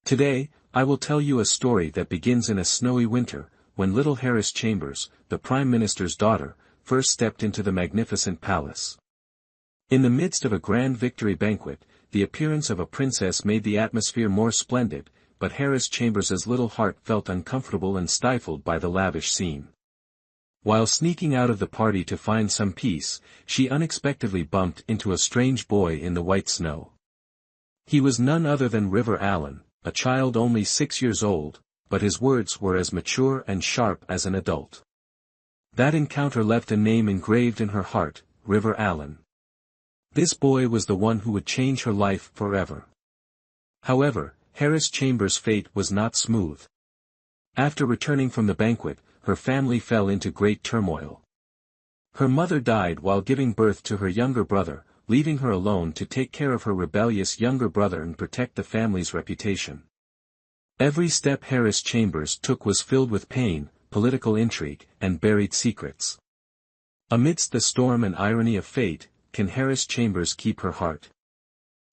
Today, I will tell you a story that begins in a snowy winter, when little Harris Chambers, the Prime Minister's daughter, first stepped into the magnificent palace. In the midst of a grand victory banquet, the appearance of a princess made the atmosphere more splendid, but Harris Chambers's little heart felt uncomfortable and stifled by the lavish scene. While sneaking out of the party to find some peace, she unexpectedly bumped into a strange boy in the white snow. He was none other than River Allen, a child only 6 years old, but his words were as mature and sharp as an adult. That encounter left a name engraved in her heart, River Allen. This boy was the one who would change her life forever. However, Harris Chambers' fate was not smooth. After returning from the banquet, her family fell into great turmoil. Her mother died while giving birth to her younger brother, leaving her alone to take care of her rebellious younger brother and protect the family's reputation. Every step Harris Chambers took was filled with pain, political intrigue, and buried secrets. Amidst the storm and irony of fate, can Harris Chambers keep her heart?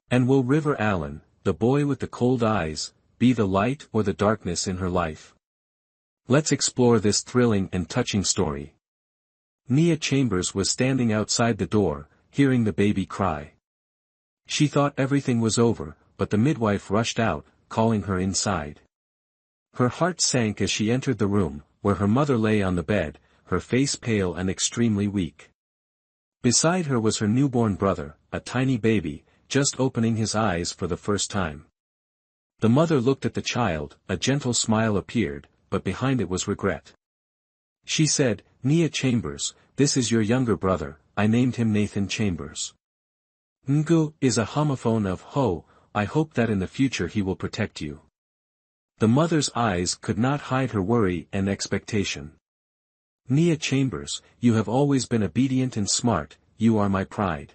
And will River Allen, the boy with the cold eyes, be the light or the darkness in her life? Let's explore this thrilling and touching story. Nia Chambers was standing outside the door, hearing the baby cry. She thought everything was over, but the midwife rushed out, calling her inside. Her heart sank as she entered the room, where her mother lay on the bed, her face pale and extremely weak. Beside her was her newborn brother, a tiny baby, just opening his eyes for the first time. The mother looked at the child, a gentle smile appeared, but behind it was regret. She said, "Nia Chambers, this is your younger brother, I named him Nathan Chambers. Ngu is a homophone of ho, I hope that in the future he will protect you." The mother's eyes could not hide her worry and expectation. "Nia Chambers, you have always been obedient and smart, you are my pride."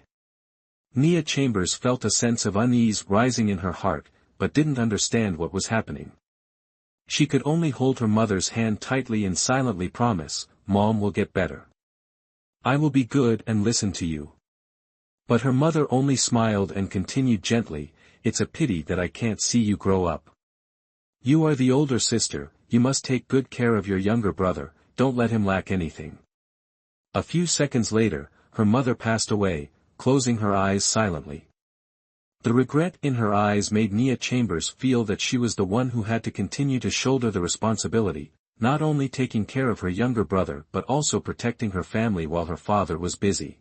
Nia Chambers felt a sense of unease rising in her heart, but didn't understand what was happening. She could only hold her mother's hand tightly and silently promise, "Mom will get better. I will be good and listen to you." But her mother only smiled and continued gently, "It's a pity that I can't see you grow up. You are the older sister, you must take good care of your younger brother, don't let him lack anything." A few seconds later, her mother passed away, closing her eyes silently. The regret in her eyes made Nia Chambers feel that she was the one who had to continue to shoulder the responsibility, not only taking care of her younger brother but also protecting her family while her father was busy.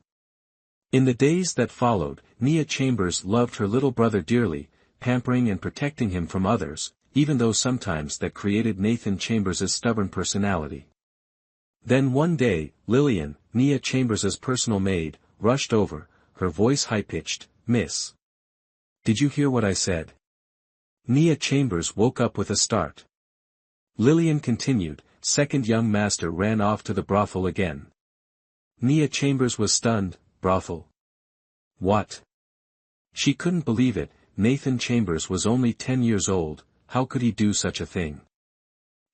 In the days that followed, Nia Chambers loved her little brother dearly, pampering and protecting him from others, even though sometimes that created Nathan Chambers' stubborn personality. Then one day, Lillian, Nia Chambers' personal maid, rushed over, her voice high-pitched, "Miss. Did you hear what I said?" Nia Chambers woke up with a start. Lillian continued, "Second young master ran off to the brothel again." Nia Chambers was stunned, "Brothel? What?" She couldn't believe it, Nathan Chambers was only 10 years old, how could he do such a thing?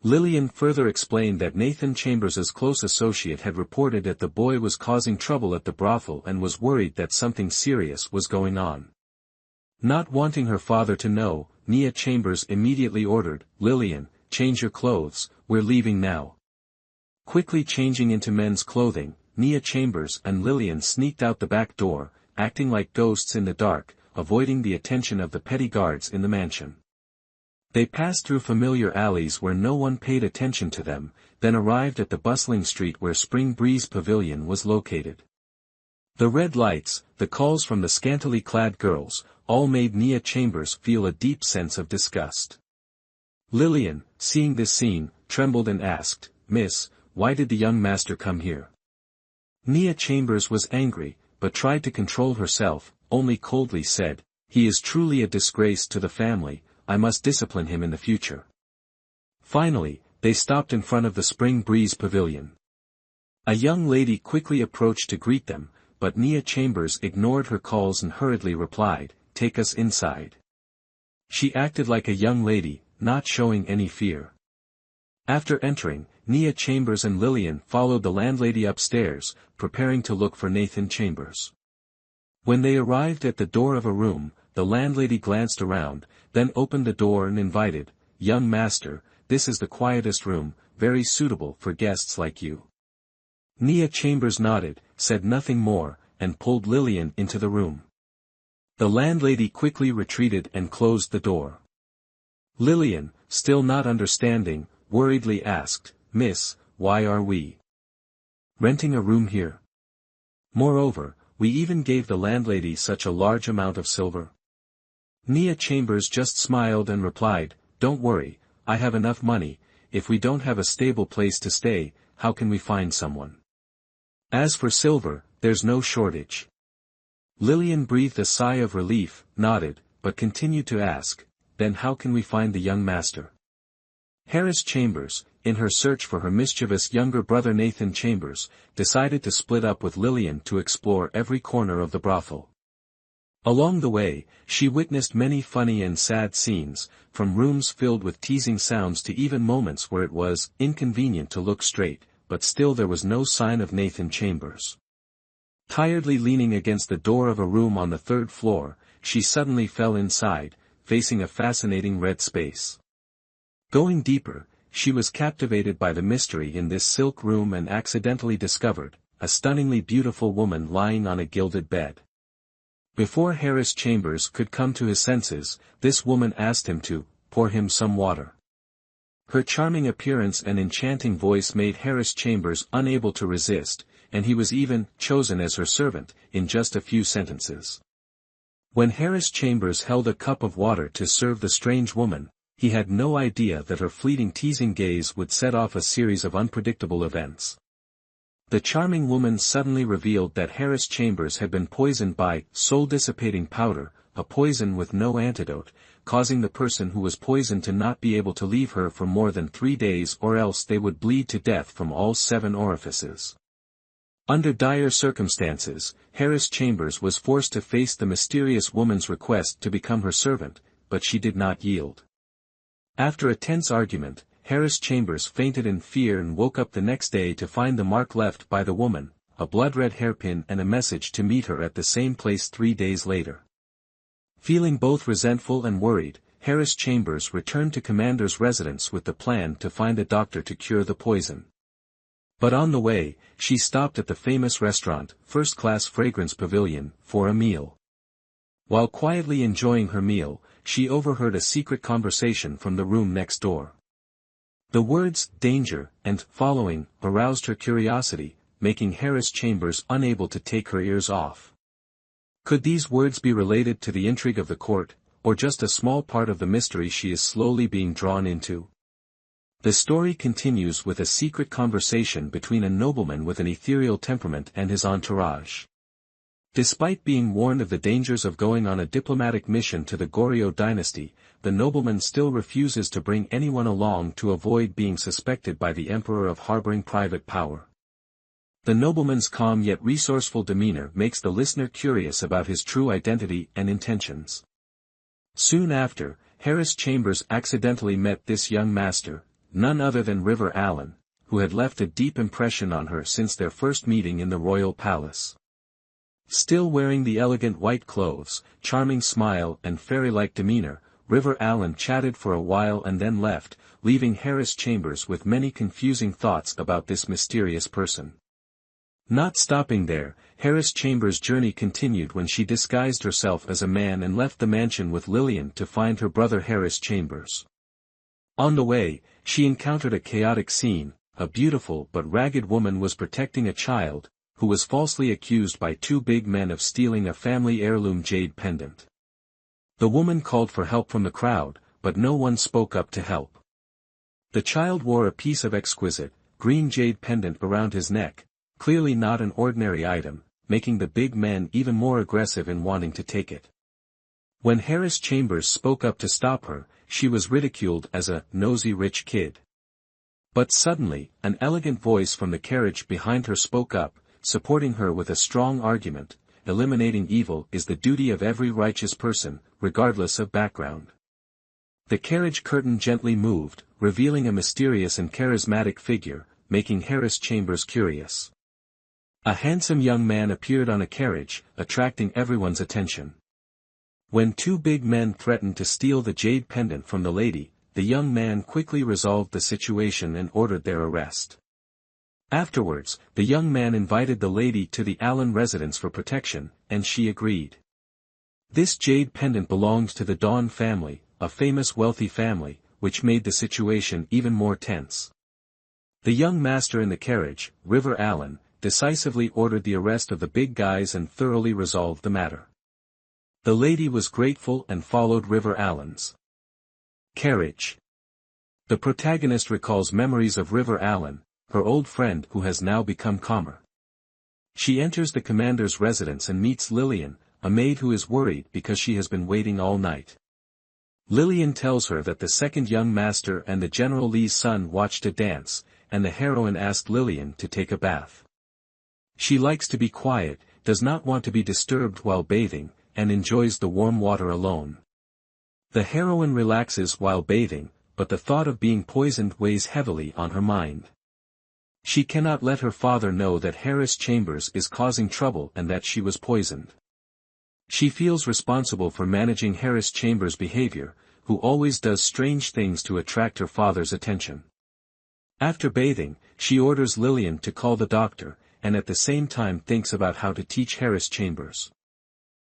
Lillian further explained that Nathan Chambers' close associate had reported that the boy was causing trouble at the brothel and was worried that something serious was going on. Not wanting her father to know, Nia Chambers immediately ordered, "Lillian, change your clothes, we're leaving now." Quickly changing into men's clothing, Nia Chambers and Lillian sneaked out the back door, acting like ghosts in the dark, avoiding the attention of the petty guards in the mansion. They passed through familiar alleys where no one paid attention to them, then arrived at the bustling street where Spring Breeze Pavilion was located. The red lights, the calls from the scantily clad girls, all made Nia Chambers feel a deep sense of disgust. Lillian, seeing this scene, trembled and asked, "Miss, why did the young master come here?" Nia Chambers was angry, but tried to control herself, only coldly said, "He is truly a disgrace to the family, I must discipline him in the future." Finally, they stopped in front of the Spring Breeze Pavilion. A young lady quickly approached to greet them, but Nia Chambers ignored her calls and hurriedly replied, "Take us inside." She acted like a young lady, not showing any fear. After entering, Nia Chambers and Lillian followed the landlady upstairs, preparing to look for Nathan Chambers. When they arrived at the door of a room, the landlady glanced around, then opened the door and invited, "Young master, this is the quietest room, very suitable for guests like you." Nia Chambers nodded, said nothing more, and pulled Lillian into the room. The landlady quickly retreated and closed the door. Lillian, still not understanding, worriedly asked, "Miss, why are we renting a room here? Moreover, we even gave the landlady such a large amount of silver." Nia Chambers just smiled and replied, "Don't worry, I have enough money. If we don't have a stable place to stay, how can we find someone? As for silver, there's no shortage." Lillian breathed a sigh of relief, nodded, but continued to ask, "Then how can we find the young master?" Harris Chambers, in her search for her mischievous younger brother Nathan Chambers, decided to split up with Lillian to explore every corner of the brothel. Along the way, she witnessed many funny and sad scenes, from rooms filled with teasing sounds to even moments where it was inconvenient to look straight, but still there was no sign of Nathan Chambers. Tiredly leaning against the door of a room on the 3rd floor, she suddenly fell inside, facing a fascinating red space. Going deeper, she was captivated by the mystery in this silk room and accidentally discovered a stunningly beautiful woman lying on a gilded bed. Before Harris Chambers could come to his senses, this woman asked him to pour him some water. Her charming appearance and enchanting voice made Harris Chambers unable to resist, and he was even chosen as her servant, in just a few sentences. When Harris Chambers held a cup of water to serve the strange woman, he had no idea that her fleeting teasing gaze would set off a series of unpredictable events. The charming woman suddenly revealed that Harris Chambers had been poisoned by soul-dissipating powder, a poison with no antidote, causing the person who was poisoned to not be able to leave her for more than 3 days or else they would bleed to death from all 7 orifices. Under dire circumstances, Harris Chambers was forced to face the mysterious woman's request to become her servant, but she did not yield. After a tense argument, Harris Chambers fainted in fear and woke up the next day to find the mark left by the woman, a blood-red hairpin and a message to meet her at the same place 3 days later. Feeling both resentful and worried, Harris Chambers returned to Commander's residence with the plan to find a doctor to cure the poison. But on the way, she stopped at the famous restaurant, First Class Fragrance Pavilion, for a meal. While quietly enjoying her meal, she overheard a secret conversation from the room next door. The words, "danger," and "following," aroused her curiosity, making Harris Chambers unable to take her ears off. Could these words be related to the intrigue of the court, or just a small part of the mystery she is slowly being drawn into? The story continues with a secret conversation between a nobleman with an ethereal temperament and his entourage. Despite being warned of the dangers of going on a diplomatic mission to the Goryeo dynasty, the nobleman still refuses to bring anyone along to avoid being suspected by the emperor of harboring private power. The nobleman's calm yet resourceful demeanor makes the listener curious about his true identity and intentions. Soon after, Harris Chambers accidentally met this young master, none other than River Allen, who had left a deep impression on her since their first meeting in the royal palace. Still wearing the elegant white clothes, charming smile and fairy-like demeanor, River Allen chatted for a while and then left, leaving Harris Chambers with many confusing thoughts about this mysterious person. Not stopping there, Harris Chambers' journey continued when she disguised herself as a man and left the mansion with Lillian to find her brother Harris Chambers. On the way, she encountered a chaotic scene. A beautiful but ragged woman was protecting a child, who was falsely accused by 2 big men of stealing a family heirloom jade pendant. The woman called for help from the crowd, but no one spoke up to help. The child wore a piece of exquisite, green jade pendant around his neck, clearly not an ordinary item, making the big men even more aggressive in wanting to take it. When Harris Chambers spoke up to stop her, she was ridiculed as a nosy rich kid. But suddenly, an elegant voice from the carriage behind her spoke up, supporting her with a strong argument: eliminating evil is the duty of every righteous person, regardless of background. The carriage curtain gently moved, revealing a mysterious and charismatic figure, making Harris Chambers curious. A handsome young man appeared on a carriage, attracting everyone's attention. When two big men threatened to steal the jade pendant from the lady, the young man quickly resolved the situation and ordered their arrest. Afterwards, the young man invited the lady to the Allen residence for protection, and she agreed. This jade pendant belonged to the Dawn family, a famous wealthy family, which made the situation even more tense. The young master in the carriage, River Allen, decisively ordered the arrest of the big guys and thoroughly resolved the matter. The lady was grateful and followed River Allen's carriage. The protagonist recalls memories of River Allen, her old friend who has now become calmer. She enters the commander's residence and meets Lillian, a maid who is worried because she has been waiting all night. Lillian tells her that the second young master and the General Lee's son watched a dance, and the heroine asked Lillian to take a bath. She likes to be quiet, does not want to be disturbed while bathing, and enjoys the warm water alone. The heroine relaxes while bathing, but the thought of being poisoned weighs heavily on her mind. She cannot let her father know that Harris Chambers is causing trouble and that she was poisoned. She feels responsible for managing Harris Chambers' behavior, who always does strange things to attract her father's attention. After bathing, she orders Lillian to call the doctor, and at the same time thinks about how to teach Harris Chambers.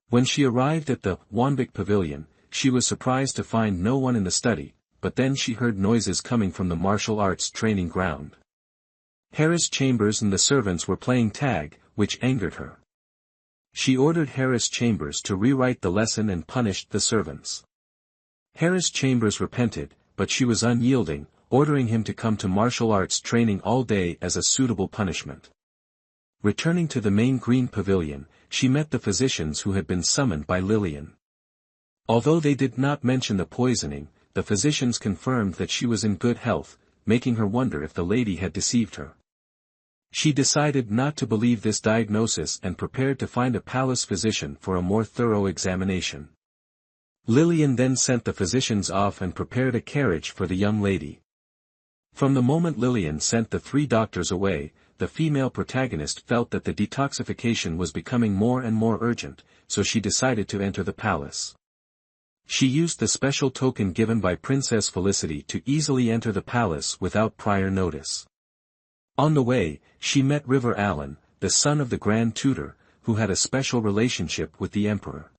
When she arrived at the Wanbik Pavilion, she was surprised to find no one in the study, but then she heard noises coming from the martial arts training ground. Harris Chambers and the servants were playing tag, which angered her. She ordered Harris Chambers to rewrite the lesson and punished the servants. Harris Chambers repented, but she was unyielding, ordering him to come to martial arts training all day as a suitable punishment. Returning to the main green pavilion, she met the physicians who had been summoned by Lillian. Although they did not mention the poisoning, the physicians confirmed that she was in good health, making her wonder if the lady had deceived her. She decided not to believe this diagnosis and prepared to find a palace physician for a more thorough examination. Lillian then sent the physicians off and prepared a carriage for the young lady. From the moment Lillian sent the three doctors away, the female protagonist felt that the detoxification was becoming more and more urgent, so she decided to enter the palace. She used the special token given by Princess Felicity to easily enter the palace without prior notice. On the way, she met River Allen, the son of the Grand Tutor, who had a special relationship with the Emperor.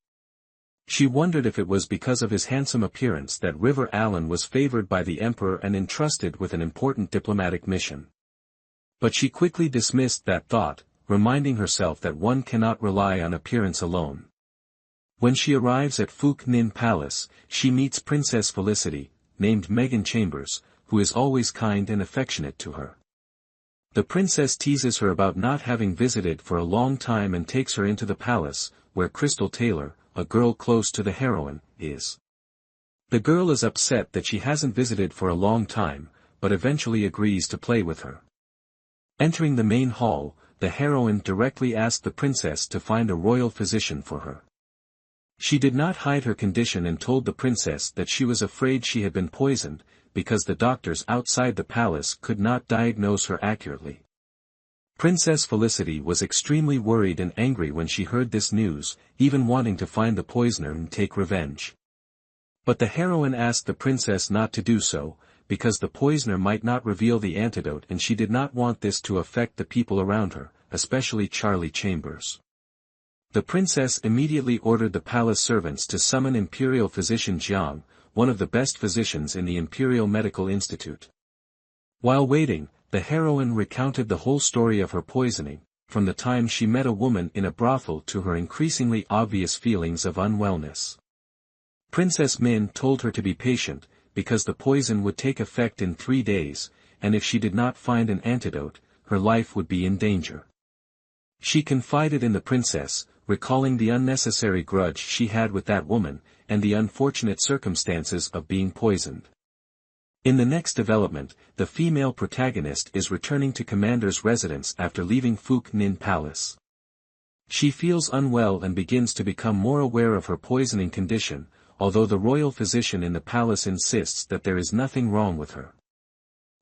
She wondered if it was because of his handsome appearance that River Allen was favored by the Emperor and entrusted with an important diplomatic mission. But she quickly dismissed that thought, reminding herself that one cannot rely on appearance alone. When she arrives at Phuc Ninh Palace, she meets Princess Felicity, named Megan Chambers, who is always kind and affectionate to her. The princess teases her about not having visited for a long time and takes her into the palace, where Crystal Taylor, a girl close to the heroine, is. The girl is upset that she hasn't visited for a long time, but eventually agrees to play with her. Entering the main hall, the heroine directly asked the princess to find a royal physician for her. She did not hide her condition and told the princess that she was afraid she had been poisoned, because the doctors outside the palace could not diagnose her accurately. Princess Felicity was extremely worried and angry when she heard this news, even wanting to find the poisoner and take revenge. But the heroine asked the princess not to do so, because the poisoner might not reveal the antidote and she did not want this to affect the people around her, especially Charlie Chambers. The princess immediately ordered the palace servants to summon Imperial Physician Jiang, one of the best physicians in the Imperial Medical Institute. While waiting, the heroine recounted the whole story of her poisoning, from the time she met a woman in a brothel to her increasingly obvious feelings of unwellness. Princess Min told her to be patient, because the poison would take effect in 3 days, and if she did not find an antidote, her life would be in danger. She confided in the princess, recalling the unnecessary grudge she had with that woman, and the unfortunate circumstances of being poisoned. In the next development, the female protagonist is returning to Commander's residence after leaving Phuc Ninh Palace. She feels unwell and begins to become more aware of her poisoning condition, although the royal physician in the palace insists that there is nothing wrong with her.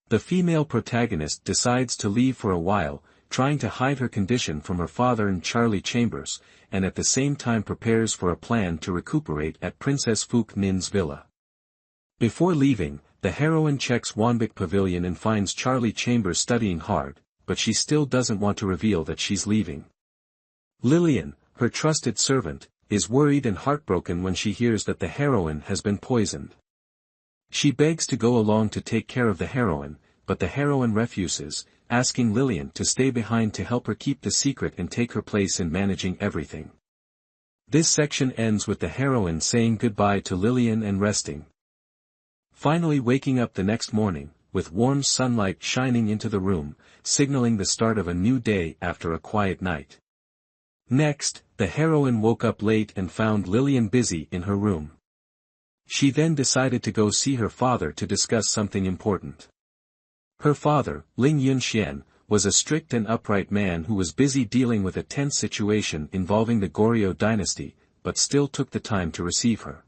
The female protagonist decides to leave for a while, trying to hide her condition from her father and Charlie Chambers, and at the same time prepares for a plan to recuperate at Princess Fook Nin's villa. Before leaving, the heroine checks Wanbik Pavilion and finds Charlie Chambers studying hard, but she still doesn't want to reveal that she's leaving. Lillian, her trusted servant, is worried and heartbroken when she hears that the heroine has been poisoned. She begs to go along to take care of the heroine, but the heroine refuses, asking Lillian to stay behind to help her keep the secret and take her place in managing everything. This section ends with the heroine saying goodbye to Lillian and resting. Finally waking up the next morning, with warm sunlight shining into the room, signaling the start of a new day after a quiet night. Next, the heroine woke up late and found Lillian busy in her room. She then decided to go see her father to discuss something important. Her father, Ling Yunxian, was a strict and upright man who was busy dealing with a tense situation involving the Goryeo dynasty, but still took the time to receive her.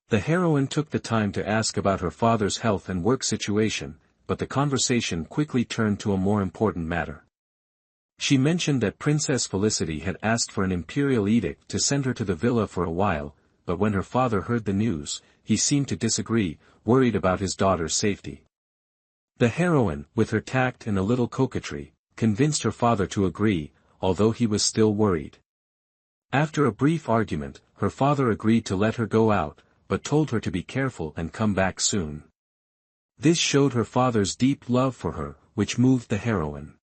The heroine took the time to ask about her father's health and work situation, but the conversation quickly turned to a more important matter. She mentioned that Princess Felicity had asked for an imperial edict to send her to the villa for a while, but when her father heard the news, he seemed to disagree, worried about his daughter's safety. The heroine, with her tact and a little coquetry, convinced her father to agree, although he was still worried. After a brief argument, her father agreed to let her go out, but told her to be careful and come back soon. This showed her father's deep love for her, which moved the heroine.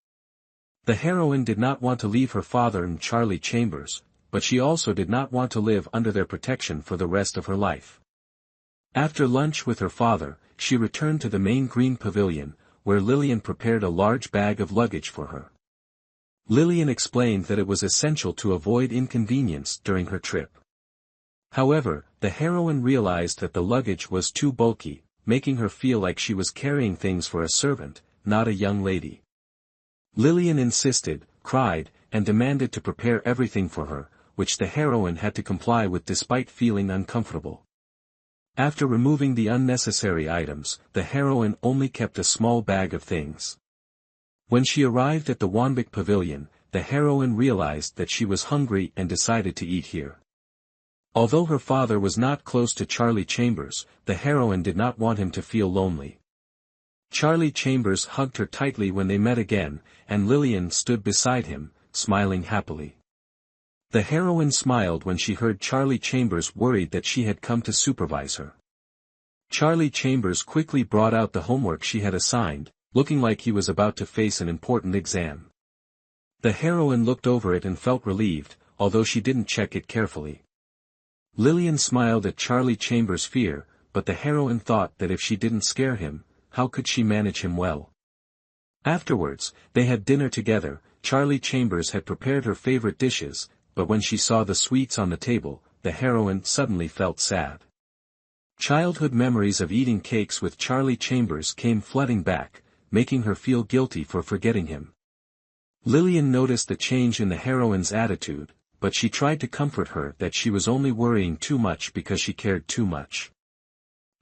The heroine did not want to leave her father and Charlie Chambers, but she also did not want to live under their protection for the rest of her life. After lunch with her father, she returned to the main green pavilion, where Lillian prepared a large bag of luggage for her. Lillian explained that it was essential to avoid inconvenience during her trip. However, the heroine realized that the luggage was too bulky, making her feel like she was carrying things for a servant, not a young lady. Lillian insisted, cried, and demanded to prepare everything for her, which the heroine had to comply with despite feeling uncomfortable. After removing the unnecessary items, the heroine only kept a small bag of things. When she arrived at the Wanbik Pavilion, the heroine realized that she was hungry and decided to eat here. Although her father was not close to Charlie Chambers, the heroine did not want him to feel lonely. Charlie Chambers hugged her tightly when they met again, and Lillian stood beside him, smiling happily. The heroine smiled when she heard Charlie Chambers worried that she had come to supervise her. Charlie Chambers quickly brought out the homework she had assigned, looking like he was about to face an important exam. The heroine looked over it and felt relieved, although she didn't check it carefully. Lillian smiled at Charlie Chambers' fear, but the heroine thought that if she didn't scare him, how could she manage him well? Afterwards, they had dinner together. Charlie Chambers had prepared her favorite dishes, but when she saw the sweets on the table, the heroine suddenly felt sad. Childhood memories of eating cakes with Charlie Chambers came flooding back, making her feel guilty for forgetting him. Lillian noticed the change in the heroine's attitude, but she tried to comfort her that she was only worrying too much because she cared too much.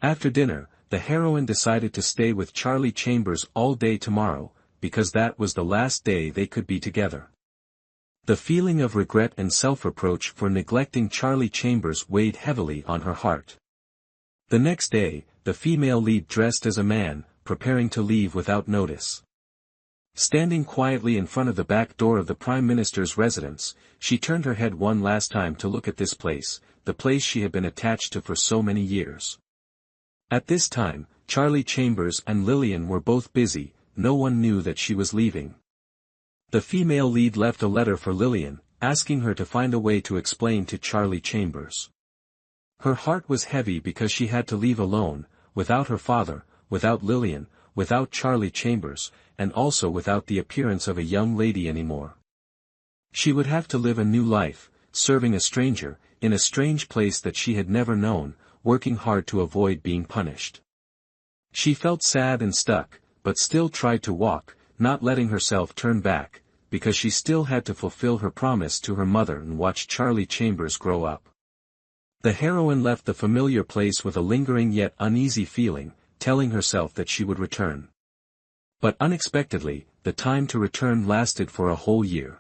After dinner, the heroine decided to stay with Charlie Chambers all day tomorrow, because that was the last day they could be together. The feeling of regret and self-reproach for neglecting Charlie Chambers weighed heavily on her heart. The next day, the female lead dressed as a man, preparing to leave without notice. Standing quietly in front of the back door of the Prime Minister's residence, she turned her head one last time to look at this place, the place she had been attached to for so many years. At this time, Charlie Chambers and Lillian were both busy, no one knew that she was leaving. The female lead left a letter for Lillian, asking her to find a way to explain to Charlie Chambers. Her heart was heavy because she had to leave alone, without her father, without Lillian, without Charlie Chambers, and also without the appearance of a young lady anymore. She would have to live a new life, serving a stranger, in a strange place that she had never known, working hard to avoid being punished. She felt sad and stuck, but still tried to walk, not letting herself turn back, because she still had to fulfill her promise to her mother and watch Charlie Chambers grow up. The heroine left the familiar place with a lingering yet uneasy feeling, telling herself that she would return. But unexpectedly, the time to return lasted for a whole year.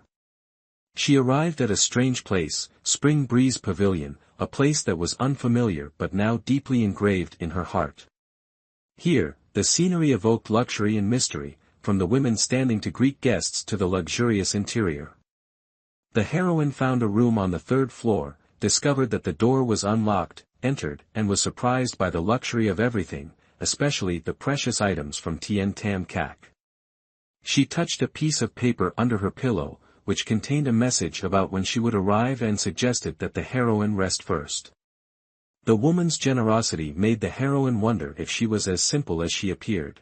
She arrived at a strange place, Spring Breeze Pavilion, a place that was unfamiliar but now deeply engraved in her heart. Here, the scenery evoked luxury and mystery, from the women standing to greet guests to the luxurious interior. The heroine found a room on the third floor, discovered that the door was unlocked, entered, and was surprised by the luxury of everything, especially the precious items from Tien Tam Kak. She touched a piece of paper under her pillow, which contained a message about when she would arrive and suggested that the heroine rest first. The woman's generosity made the heroine wonder if she was as simple as she appeared.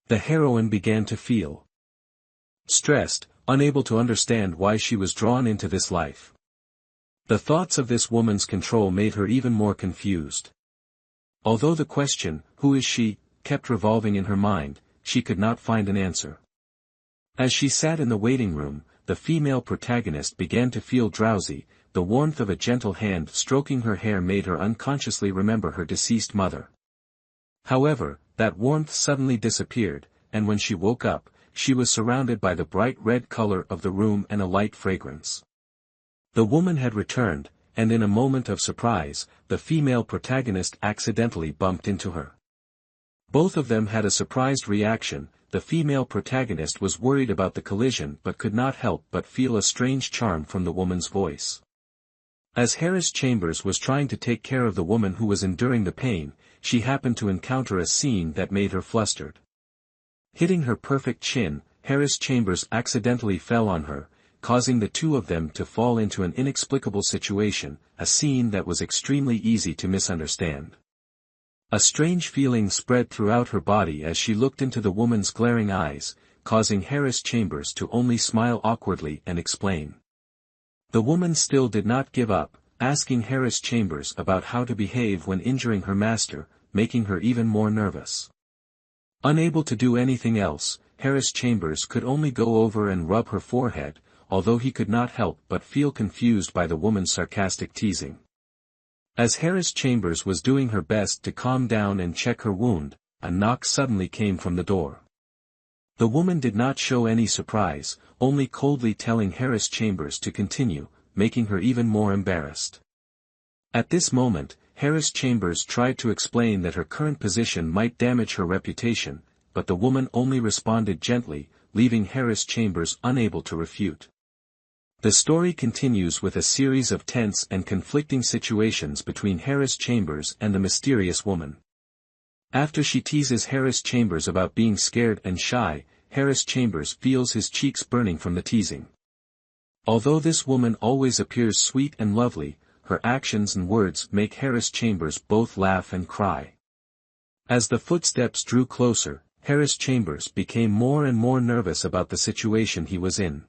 The heroine began to feel stressed, unable to understand why she was drawn into this life. The thoughts of this woman's control made her even more confused. Although the question, "Who is she?" kept revolving in her mind, she could not find an answer. As she sat in the waiting room, the female protagonist began to feel drowsy. The warmth of a gentle hand stroking her hair made her unconsciously remember her deceased mother. However, that warmth suddenly disappeared, and when she woke up, she was surrounded by the bright red color of the room and a light fragrance. The woman had returned, and in a moment of surprise, the female protagonist accidentally bumped into her. Both of them had a surprised reaction. The female protagonist was worried about the collision but could not help but feel a strange charm from the woman's voice. As Harris Chambers was trying to take care of the woman who was enduring the pain, she happened to encounter a scene that made her flustered. Hitting her perfect chin, Harris Chambers accidentally fell on her, causing the two of them to fall into an inexplicable situation, a scene that was extremely easy to misunderstand. A strange feeling spread throughout her body as she looked into the woman's glaring eyes, causing Harris Chambers to only smile awkwardly and explain. The woman still did not give up, asking Harris Chambers about how to behave when injuring her master, making her even more nervous. Unable to do anything else, Harris Chambers could only go over and rub her forehead, although he could not help but feel confused by the woman's sarcastic teasing. As Harris Chambers was doing her best to calm down and check her wound, a knock suddenly came from the door. The woman did not show any surprise, only coldly telling Harris Chambers to continue, making her even more embarrassed. At this moment, Harris Chambers tried to explain that her current position might damage her reputation, but the woman only responded gently, leaving Harris Chambers unable to refute. The story continues with a series of tense and conflicting situations between Harris Chambers and the mysterious woman. After she teases Harris Chambers about being scared and shy, Harris Chambers feels his cheeks burning from the teasing. Although this woman always appears sweet and lovely, her actions and words make Harris Chambers both laugh and cry. As the footsteps drew closer, Harris Chambers became more and more nervous about the situation he was in.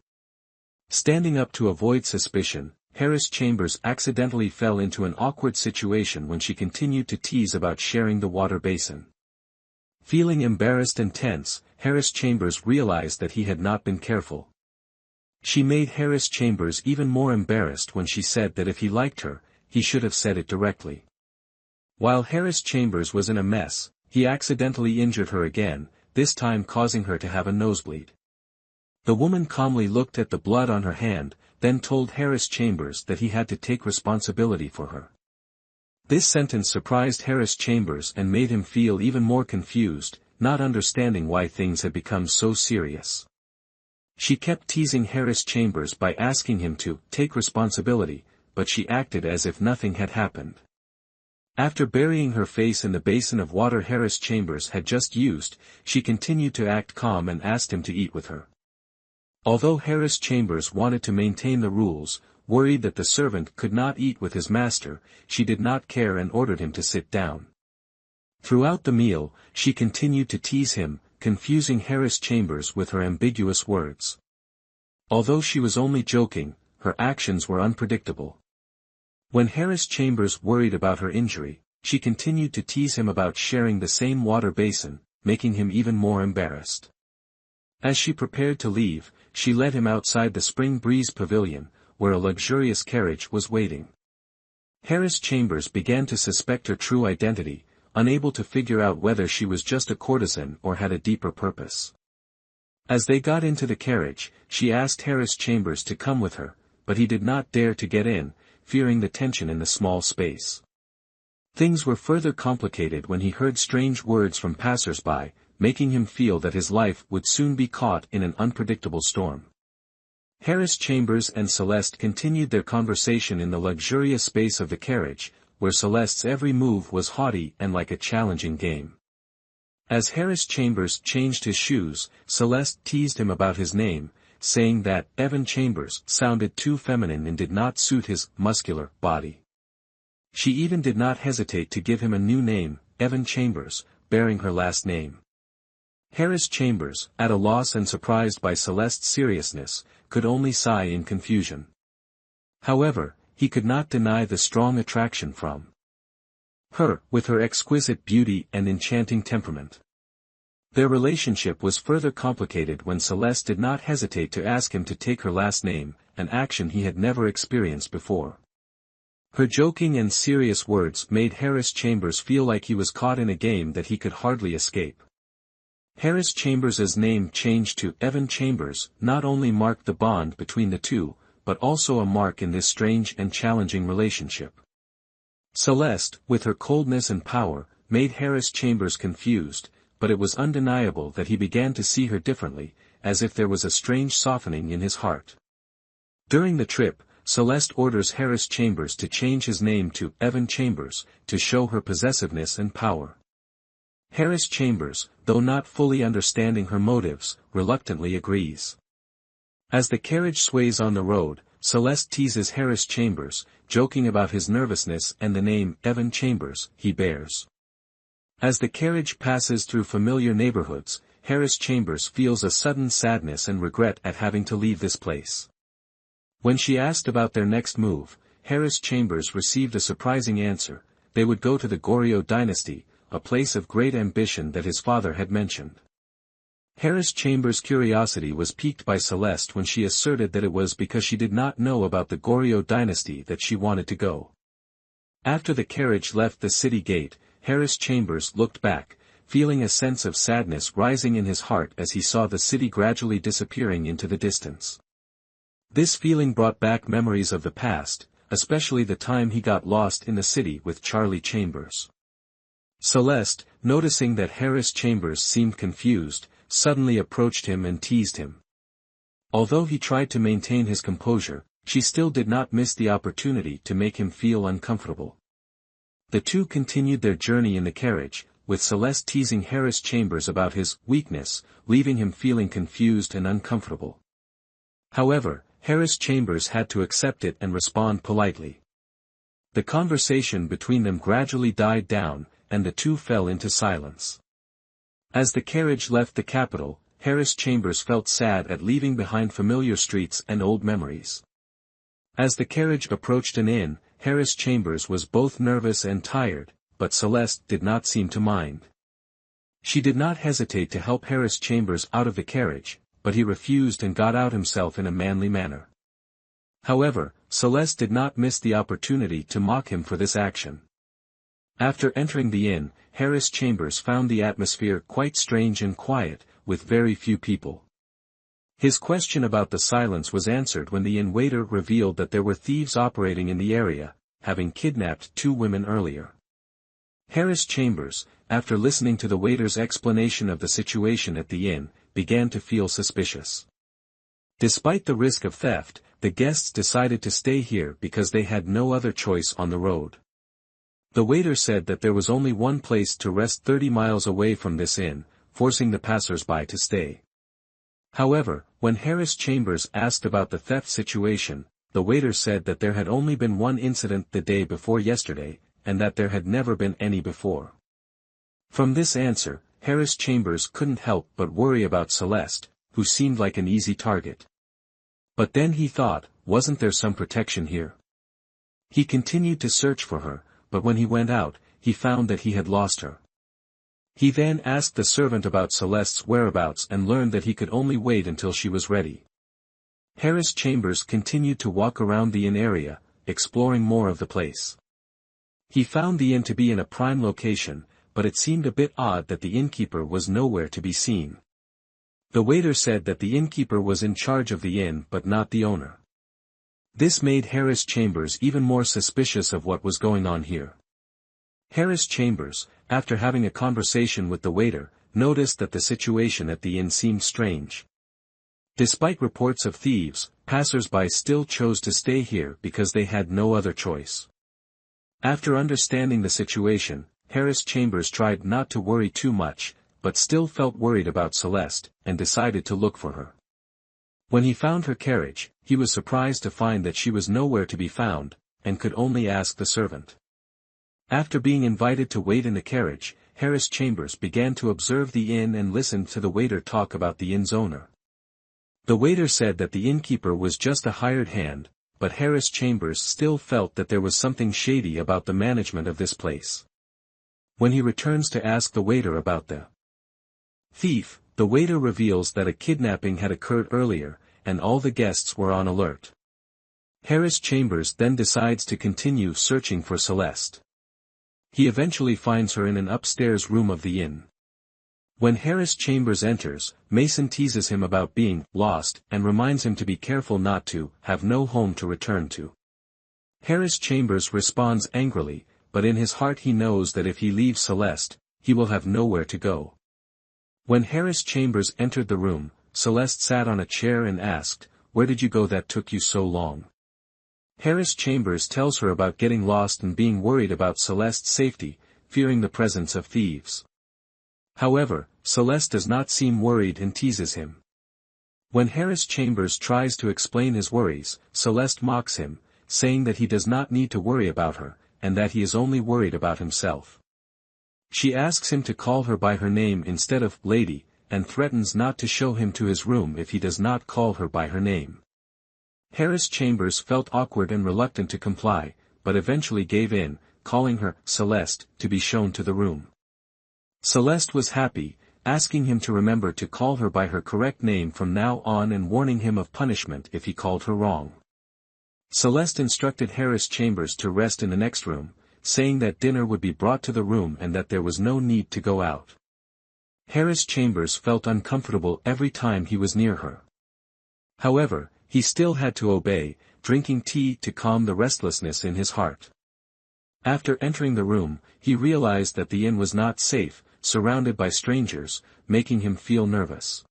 Standing up to avoid suspicion, Harris Chambers accidentally fell into an awkward situation when she continued to tease about sharing the water basin. Feeling embarrassed and tense, Harris Chambers realized that he had not been careful. She made Harris Chambers even more embarrassed when she said that if he liked her, he should have said it directly. While Harris Chambers was in a mess, he accidentally injured her again, this time causing her to have a nosebleed. The woman calmly looked at the blood on her hand, then told Harris Chambers that he had to take responsibility for her. This sentence surprised Harris Chambers and made him feel even more confused, not understanding why things had become so serious. She kept teasing Harris Chambers by asking him to take responsibility, but she acted as if nothing had happened. After burying her face in the basin of water Harris Chambers had just used, she continued to act calm and asked him to eat with her. Although Harris Chambers wanted to maintain the rules, worried that the servant could not eat with his master, she did not care and ordered him to sit down. Throughout the meal, she continued to tease him, confusing Harris Chambers with her ambiguous words. Although she was only joking, her actions were unpredictable. When Harris Chambers worried about her injury, she continued to tease him about sharing the same water basin, making him even more embarrassed. As she prepared to leave, she led him outside the Spring Breeze Pavilion, where a luxurious carriage was waiting. Harris Chambers began to suspect her true identity, unable to figure out whether she was just a courtesan or had a deeper purpose. As they got into the carriage, she asked Harris Chambers to come with her, but he did not dare to get in, fearing the tension in the small space. Things were further complicated when he heard strange words from passers-by, making him feel that his life would soon be caught in an unpredictable storm. Harris Chambers and Celeste continued their conversation in the luxurious space of the carriage, where Celeste's every move was haughty and like a challenging game. As Harris Chambers changed his shoes, Celeste teased him about his name, saying that Evan Chambers sounded too feminine and did not suit his muscular body. She even did not hesitate to give him a new name, Evan Chambers, bearing her last name. Harris Chambers, at a loss and surprised by Celeste's seriousness, could only sigh in confusion. However, he could not deny the strong attraction from her, with her exquisite beauty and enchanting temperament. Their relationship was further complicated when Celeste did not hesitate to ask him to take her last name, an action he had never experienced before. Her joking and serious words made Harris Chambers feel like he was caught in a game that he could hardly escape. Harris Chambers's name changed to Evan Chambers not only marked the bond between the two, but also a mark in this strange and challenging relationship. Celeste, with her coldness and power, made Harris Chambers confused, but it was undeniable that he began to see her differently, as if there was a strange softening in his heart. During the trip, Celeste orders Harris Chambers to change his name to Evan Chambers, to show her possessiveness and power. Harris Chambers, though not fully understanding her motives, reluctantly agrees. As the carriage sways on the road, Celeste teases Harris Chambers, joking about his nervousness and the name Evan Chambers he bears. As the carriage passes through familiar neighborhoods, Harris Chambers feels a sudden sadness and regret at having to leave this place. When she asked about their next move, Harris Chambers received a surprising answer: they would go to the Goryeo dynasty, a place of great ambition that his father had mentioned. Harris Chambers' curiosity was piqued by Celeste when she asserted that it was because she did not know about the Goryeo dynasty that she wanted to go. After the carriage left the city gate, Harris Chambers looked back, feeling a sense of sadness rising in his heart as he saw the city gradually disappearing into the distance. This feeling brought back memories of the past, especially the time he got lost in the city with Charlie Chambers. Celeste, noticing that Harris Chambers seemed confused, suddenly approached him and teased him. Although he tried to maintain his composure, she still did not miss the opportunity to make him feel uncomfortable. The two continued their journey in the carriage, with Celeste teasing Harris Chambers about his weakness, leaving him feeling confused and uncomfortable. However, Harris Chambers had to accept it and respond politely. The conversation between them gradually died down, and the two fell into silence. As the carriage left the capital, Harris Chambers felt sad at leaving behind familiar streets and old memories. As the carriage approached an inn, Harris Chambers was both nervous and tired, but Celeste did not seem to mind. She did not hesitate to help Harris Chambers out of the carriage, but he refused and got out himself in a manly manner. However, Celeste did not miss the opportunity to mock him for this action. After entering the inn, Harris Chambers found the atmosphere quite strange and quiet, with very few people. His question about the silence was answered when the inn waiter revealed that there were thieves operating in the area, having kidnapped 2 women earlier. Harris Chambers, after listening to the waiter's explanation of the situation at the inn, began to feel suspicious. Despite the risk of theft, the guests decided to stay here because they had no other choice on the road. The waiter said that there was only one place to rest 30 miles away from this inn, forcing the passers-by to stay. However, when Harris Chambers asked about the theft situation, the waiter said that there had only been one incident the day before yesterday, and that there had never been any before. From this answer, Harris Chambers couldn't help but worry about Celeste, who seemed like an easy target. But then he thought, wasn't there some protection here? He continued to search for her, but when he went out, he found that he had lost her. He then asked the servant about Celeste's whereabouts and learned that he could only wait until she was ready. Harris Chambers continued to walk around the inn area, exploring more of the place. He found the inn to be in a prime location, but it seemed a bit odd that the innkeeper was nowhere to be seen. The waiter said that the innkeeper was in charge of the inn but not the owner. This made Harris Chambers even more suspicious of what was going on here. Harris Chambers, after having a conversation with the waiter, noticed that the situation at the inn seemed strange. Despite reports of thieves, passers-by still chose to stay here because they had no other choice. After understanding the situation, Harris Chambers tried not to worry too much, but still felt worried about Celeste, and decided to look for her. When he found her carriage, he was surprised to find that she was nowhere to be found, and could only ask the servant. After being invited to wait in the carriage, Harris Chambers began to observe the inn and listened to the waiter talk about the inn's owner. The waiter said that the innkeeper was just a hired hand, but Harris Chambers still felt that there was something shady about the management of this place. When he returns to ask the waiter about the thief, the waiter reveals that a kidnapping had occurred earlier, and all the guests were on alert. Harris Chambers then decides to continue searching for Celeste. He eventually finds her in an upstairs room of the inn. When Harris Chambers enters, Mason teases him about being lost and reminds him to be careful not to have no home to return to. Harris Chambers responds angrily, but in his heart he knows that if he leaves Celeste, he will have nowhere to go. When Harris Chambers entered the room, Celeste sat on a chair and asked, "Where did you go that took you so long?" Harris Chambers tells her about getting lost and being worried about Celeste's safety, fearing the presence of thieves. However, Celeste does not seem worried and teases him. When Harris Chambers tries to explain his worries, Celeste mocks him, saying that he does not need to worry about her, and that he is only worried about himself. She asks him to call her by her name instead of lady, and threatens not to show him to his room if he does not call her by her name. Harris Chambers felt awkward and reluctant to comply, but eventually gave in, calling her Celeste to be shown to the room. Celeste was happy, asking him to remember to call her by her correct name from now on and warning him of punishment if he called her wrong. Celeste instructed Harris Chambers to rest in the next room, saying that dinner would be brought to the room and that there was no need to go out. Harris Chambers felt uncomfortable every time he was near her. However, he still had to obey, drinking tea to calm the restlessness in his heart. After entering the room, he realized that the inn was not safe, surrounded by strangers, making him feel nervous.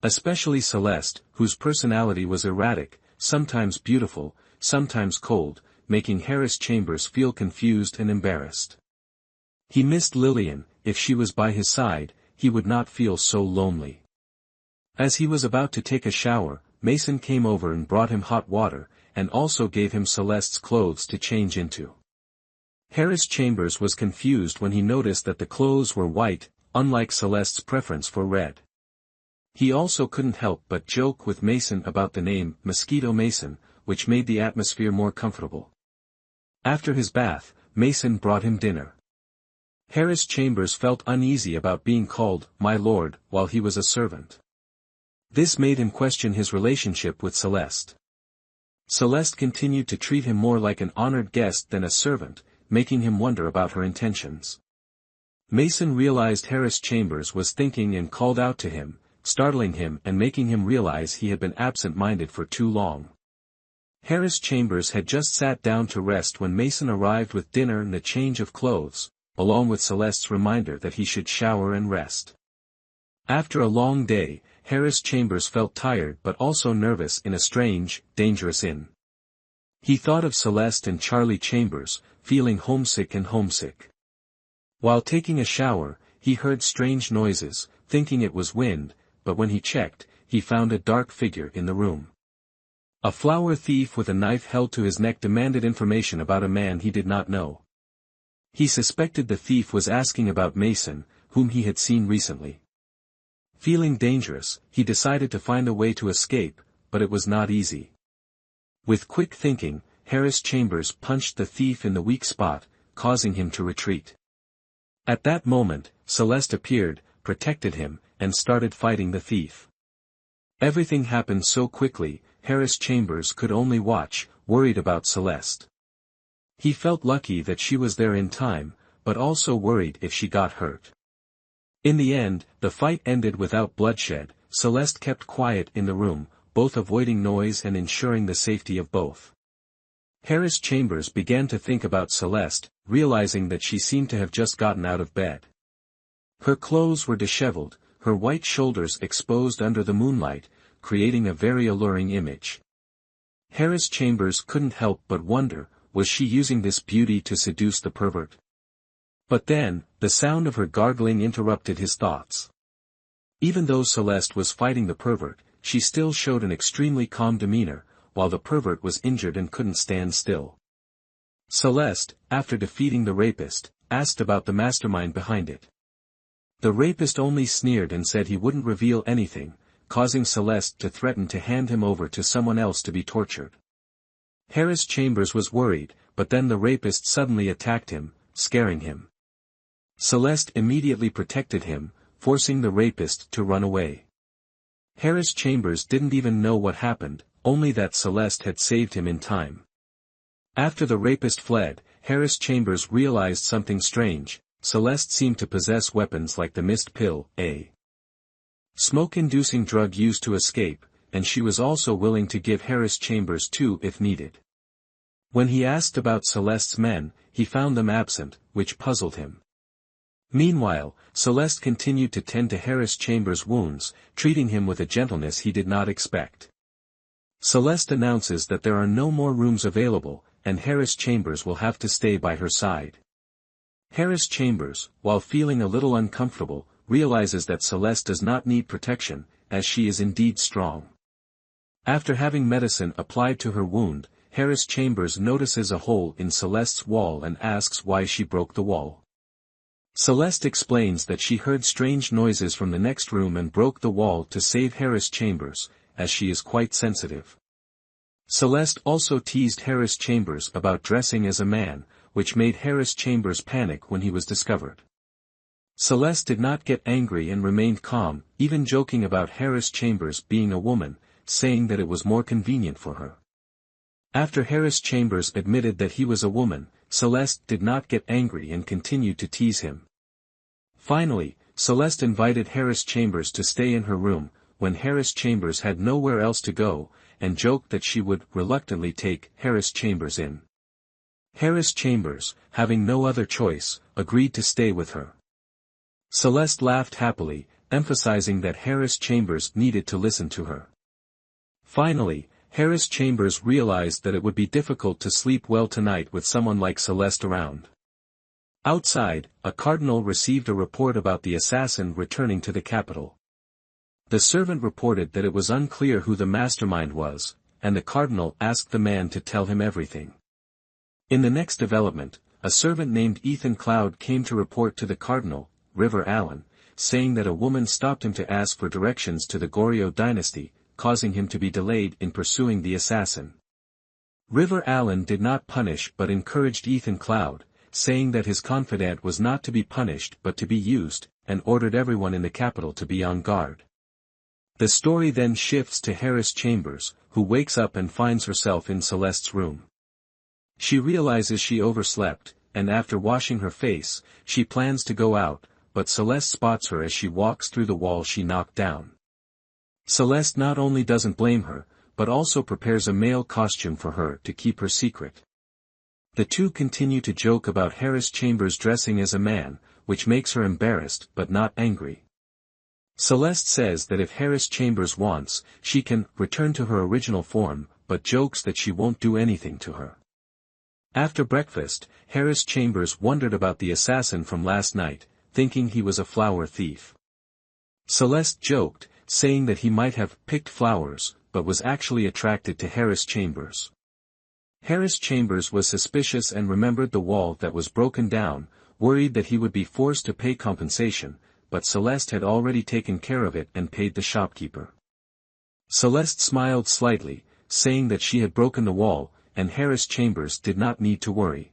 Especially Celeste, whose personality was erratic, sometimes beautiful, sometimes cold, making Harris Chambers feel confused and embarrassed. He missed Lillian. If she was by his side, he would not feel so lonely. As he was about to take a shower, Mason came over and brought him hot water, and also gave him Celeste's clothes to change into. Harris Chambers was confused when he noticed that the clothes were white, unlike Celeste's preference for red. He also couldn't help but joke with Mason about the name Mosquito Mason, which made the atmosphere more comfortable. After his bath, Mason brought him dinner. Harris Chambers felt uneasy about being called "my lord" while he was a servant. This made him question his relationship with Celeste. Celeste continued to treat him more like an honored guest than a servant, making him wonder about her intentions. Mason realized Harris Chambers was thinking and called out to him, startling him and making him realize he had been absent-minded for too long. Harris Chambers had just sat down to rest when Mason arrived with dinner and a change of clothes, along with Celeste's reminder that he should shower and rest. After a long day, Harris Chambers felt tired but also nervous in a strange, dangerous inn. He thought of Celeste and Charlie Chambers, feeling homesick. While taking a shower, he heard strange noises, thinking it was wind, but when he checked, he found a dark figure in the room. A flower thief with a knife held to his neck demanded information about a man he did not know. He suspected the thief was asking about Mason, whom he had seen recently. Feeling dangerous, he decided to find a way to escape, but it was not easy. With quick thinking, Harris Chambers punched the thief in the weak spot, causing him to retreat. At that moment, Celeste appeared, protected him, and started fighting the thief. Everything happened so quickly, Harris Chambers could only watch, worried about Celeste. He felt lucky that she was there in time, but also worried if she got hurt. In the end, the fight ended without bloodshed, Celeste kept quiet in the room, both avoiding noise and ensuring the safety of both. Harris Chambers began to think about Celeste, realizing that she seemed to have just gotten out of bed. Her clothes were disheveled, her white shoulders exposed under the moonlight, creating a very alluring image. Harris Chambers couldn't help but wonder, was she using this beauty to seduce the pervert? But then, the sound of her gargling interrupted his thoughts. Even though Celeste was fighting the pervert, she still showed an extremely calm demeanor, while the pervert was injured and couldn't stand still. Celeste, after defeating the rapist, asked about the mastermind behind it. The rapist only sneered and said he wouldn't reveal anything, causing Celeste to threaten to hand him over to someone else to be tortured. Harris Chambers was worried, but then the rapist suddenly attacked him, scaring him. Celeste immediately protected him, forcing the rapist to run away. Harris Chambers didn't even know what happened, only that Celeste had saved him in time. After the rapist fled, Harris Chambers realized something strange. Celeste seemed to possess weapons like the mist pill, a smoke-inducing drug used to escape, and she was also willing to give Harris Chambers two if needed. When he asked about Celeste's men, he found them absent, which puzzled him. Meanwhile, Celeste continued to tend to Harris Chambers' wounds, treating him with a gentleness he did not expect. Celeste announces that there are no more rooms available, and Harris Chambers will have to stay by her side. Harris Chambers, while feeling a little uncomfortable, realizes that Celeste does not need protection, as she is indeed strong. After having medicine applied to her wound, Harris Chambers notices a hole in Celeste's wall and asks why she broke the wall. Celeste explains that she heard strange noises from the next room and broke the wall to save Harris Chambers, as she is quite sensitive. Celeste also teased Harris Chambers about dressing as a man, which made Harris Chambers panic when he was discovered. Celeste did not get angry and remained calm, even joking about Harris Chambers being a woman, saying that it was more convenient for her. After Harris Chambers admitted that he was a woman, Celeste did not get angry and continued to tease him. Finally, Celeste invited Harris Chambers to stay in her room, when Harris Chambers had nowhere else to go, and joked that she would reluctantly take Harris Chambers in. Harris Chambers, having no other choice, agreed to stay with her. Celeste laughed happily, emphasizing that Harris Chambers needed to listen to her. Finally, Harris Chambers realized that it would be difficult to sleep well tonight with someone like Celeste around. Outside, a cardinal received a report about the assassin returning to the capital. The servant reported that it was unclear who the mastermind was, and the cardinal asked the man to tell him everything. In the next development, a servant named Ethan Cloud came to report to the cardinal, River Allen, saying that a woman stopped him to ask for directions to the Goryeo dynasty, causing him to be delayed in pursuing the assassin. River Allen did not punish but encouraged Ethan Cloud, saying that his confidant was not to be punished but to be used, and ordered everyone in the capital to be on guard. The story then shifts to Harris Chambers, who wakes up and finds herself in Celeste's room. She realizes she overslept, and after washing her face, she plans to go out, but Celeste spots her as she walks through the wall she knocked down. Celeste not only doesn't blame her, but also prepares a male costume for her to keep her secret. The two continue to joke about Harris Chambers dressing as a man, which makes her embarrassed but not angry. Celeste says that if Harris Chambers wants, she can return to her original form, but jokes that she won't do anything to her. After breakfast, Harris Chambers wondered about the assassin from last night, thinking he was a flower thief. Celeste joked, saying that he might have picked flowers, but was actually attracted to Harris Chambers. Harris Chambers was suspicious and remembered the wall that was broken down, worried that he would be forced to pay compensation, but Celeste had already taken care of it and paid the shopkeeper. Celeste smiled slightly, saying that she had broken the wall, and Harris Chambers did not need to worry.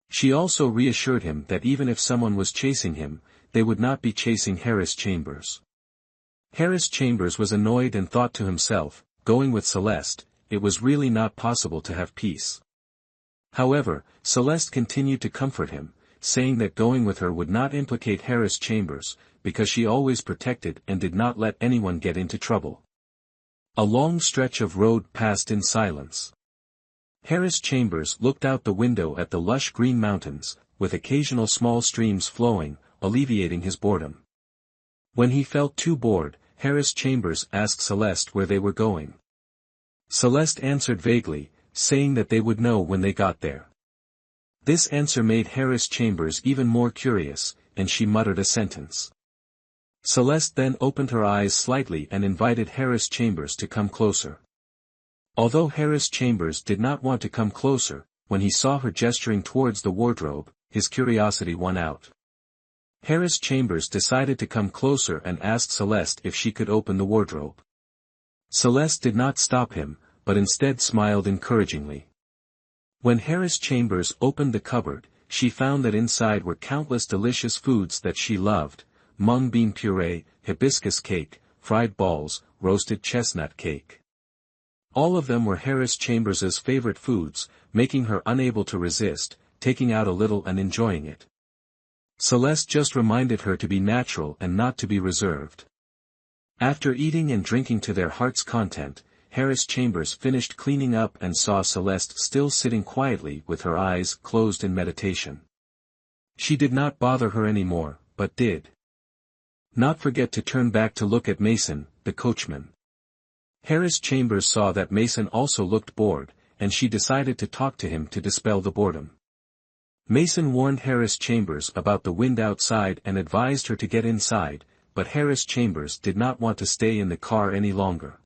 She also reassured him that even if someone was chasing him, they would not be chasing Harris Chambers. Harris Chambers was annoyed and thought to himself, going with Celeste, it was really not possible to have peace. However, Celeste continued to comfort him, saying that going with her would not implicate Harris Chambers, because she always protected and did not let anyone get into trouble. A long stretch of road passed in silence. Harris Chambers looked out the window at the lush green mountains, with occasional small streams flowing, alleviating his boredom. When he felt too bored, Harris Chambers asked Celeste where they were going. Celeste answered vaguely, saying that they would know when they got there. This answer made Harris Chambers even more curious, and she muttered a sentence. Celeste then opened her eyes slightly and invited Harris Chambers to come closer. Although Harris Chambers did not want to come closer, when he saw her gesturing towards the wardrobe, his curiosity won out. Harris Chambers decided to come closer and asked Celeste if she could open the wardrobe. Celeste did not stop him, but instead smiled encouragingly. When Harris Chambers opened the cupboard, she found that inside were countless delicious foods that she loved: mung bean puree, hibiscus cake, fried balls, roasted chestnut cake. All of them were Harris Chambers's favorite foods, making her unable to resist, taking out a little and enjoying it. Celeste just reminded her to be natural and not to be reserved. After eating and drinking to their heart's content, Harris Chambers finished cleaning up and saw Celeste still sitting quietly with her eyes closed in meditation. She did not bother her anymore, but did not forget to turn back to look at Mason, the coachman. Harris Chambers saw that Mason also looked bored, and she decided to talk to him to dispel the boredom. Mason warned Harris Chambers about the wind outside and advised her to get inside, but Harris Chambers did not want to stay in the car any longer.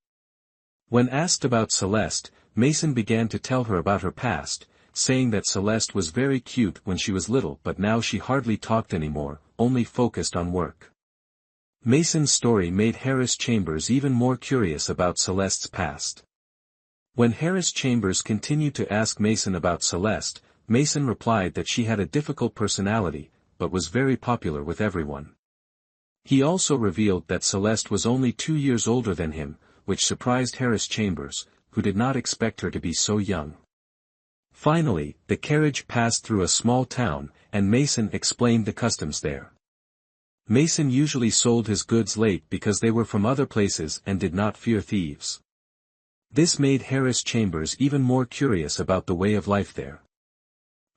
When asked about Celeste, Mason began to tell her about her past, saying that Celeste was very cute when she was little but now she hardly talked anymore, only focused on work. Mason's story made Harris Chambers even more curious about Celeste's past. When Harris Chambers continued to ask Mason about Celeste, Mason replied that she had a difficult personality, but was very popular with everyone. He also revealed that Celeste was only 2 years older than him, which surprised Harris Chambers, who did not expect her to be so young. Finally, the carriage passed through a small town, and Mason explained the customs there. Mason usually sold his goods late because they were from other places and did not fear thieves. This made Harris Chambers even more curious about the way of life there.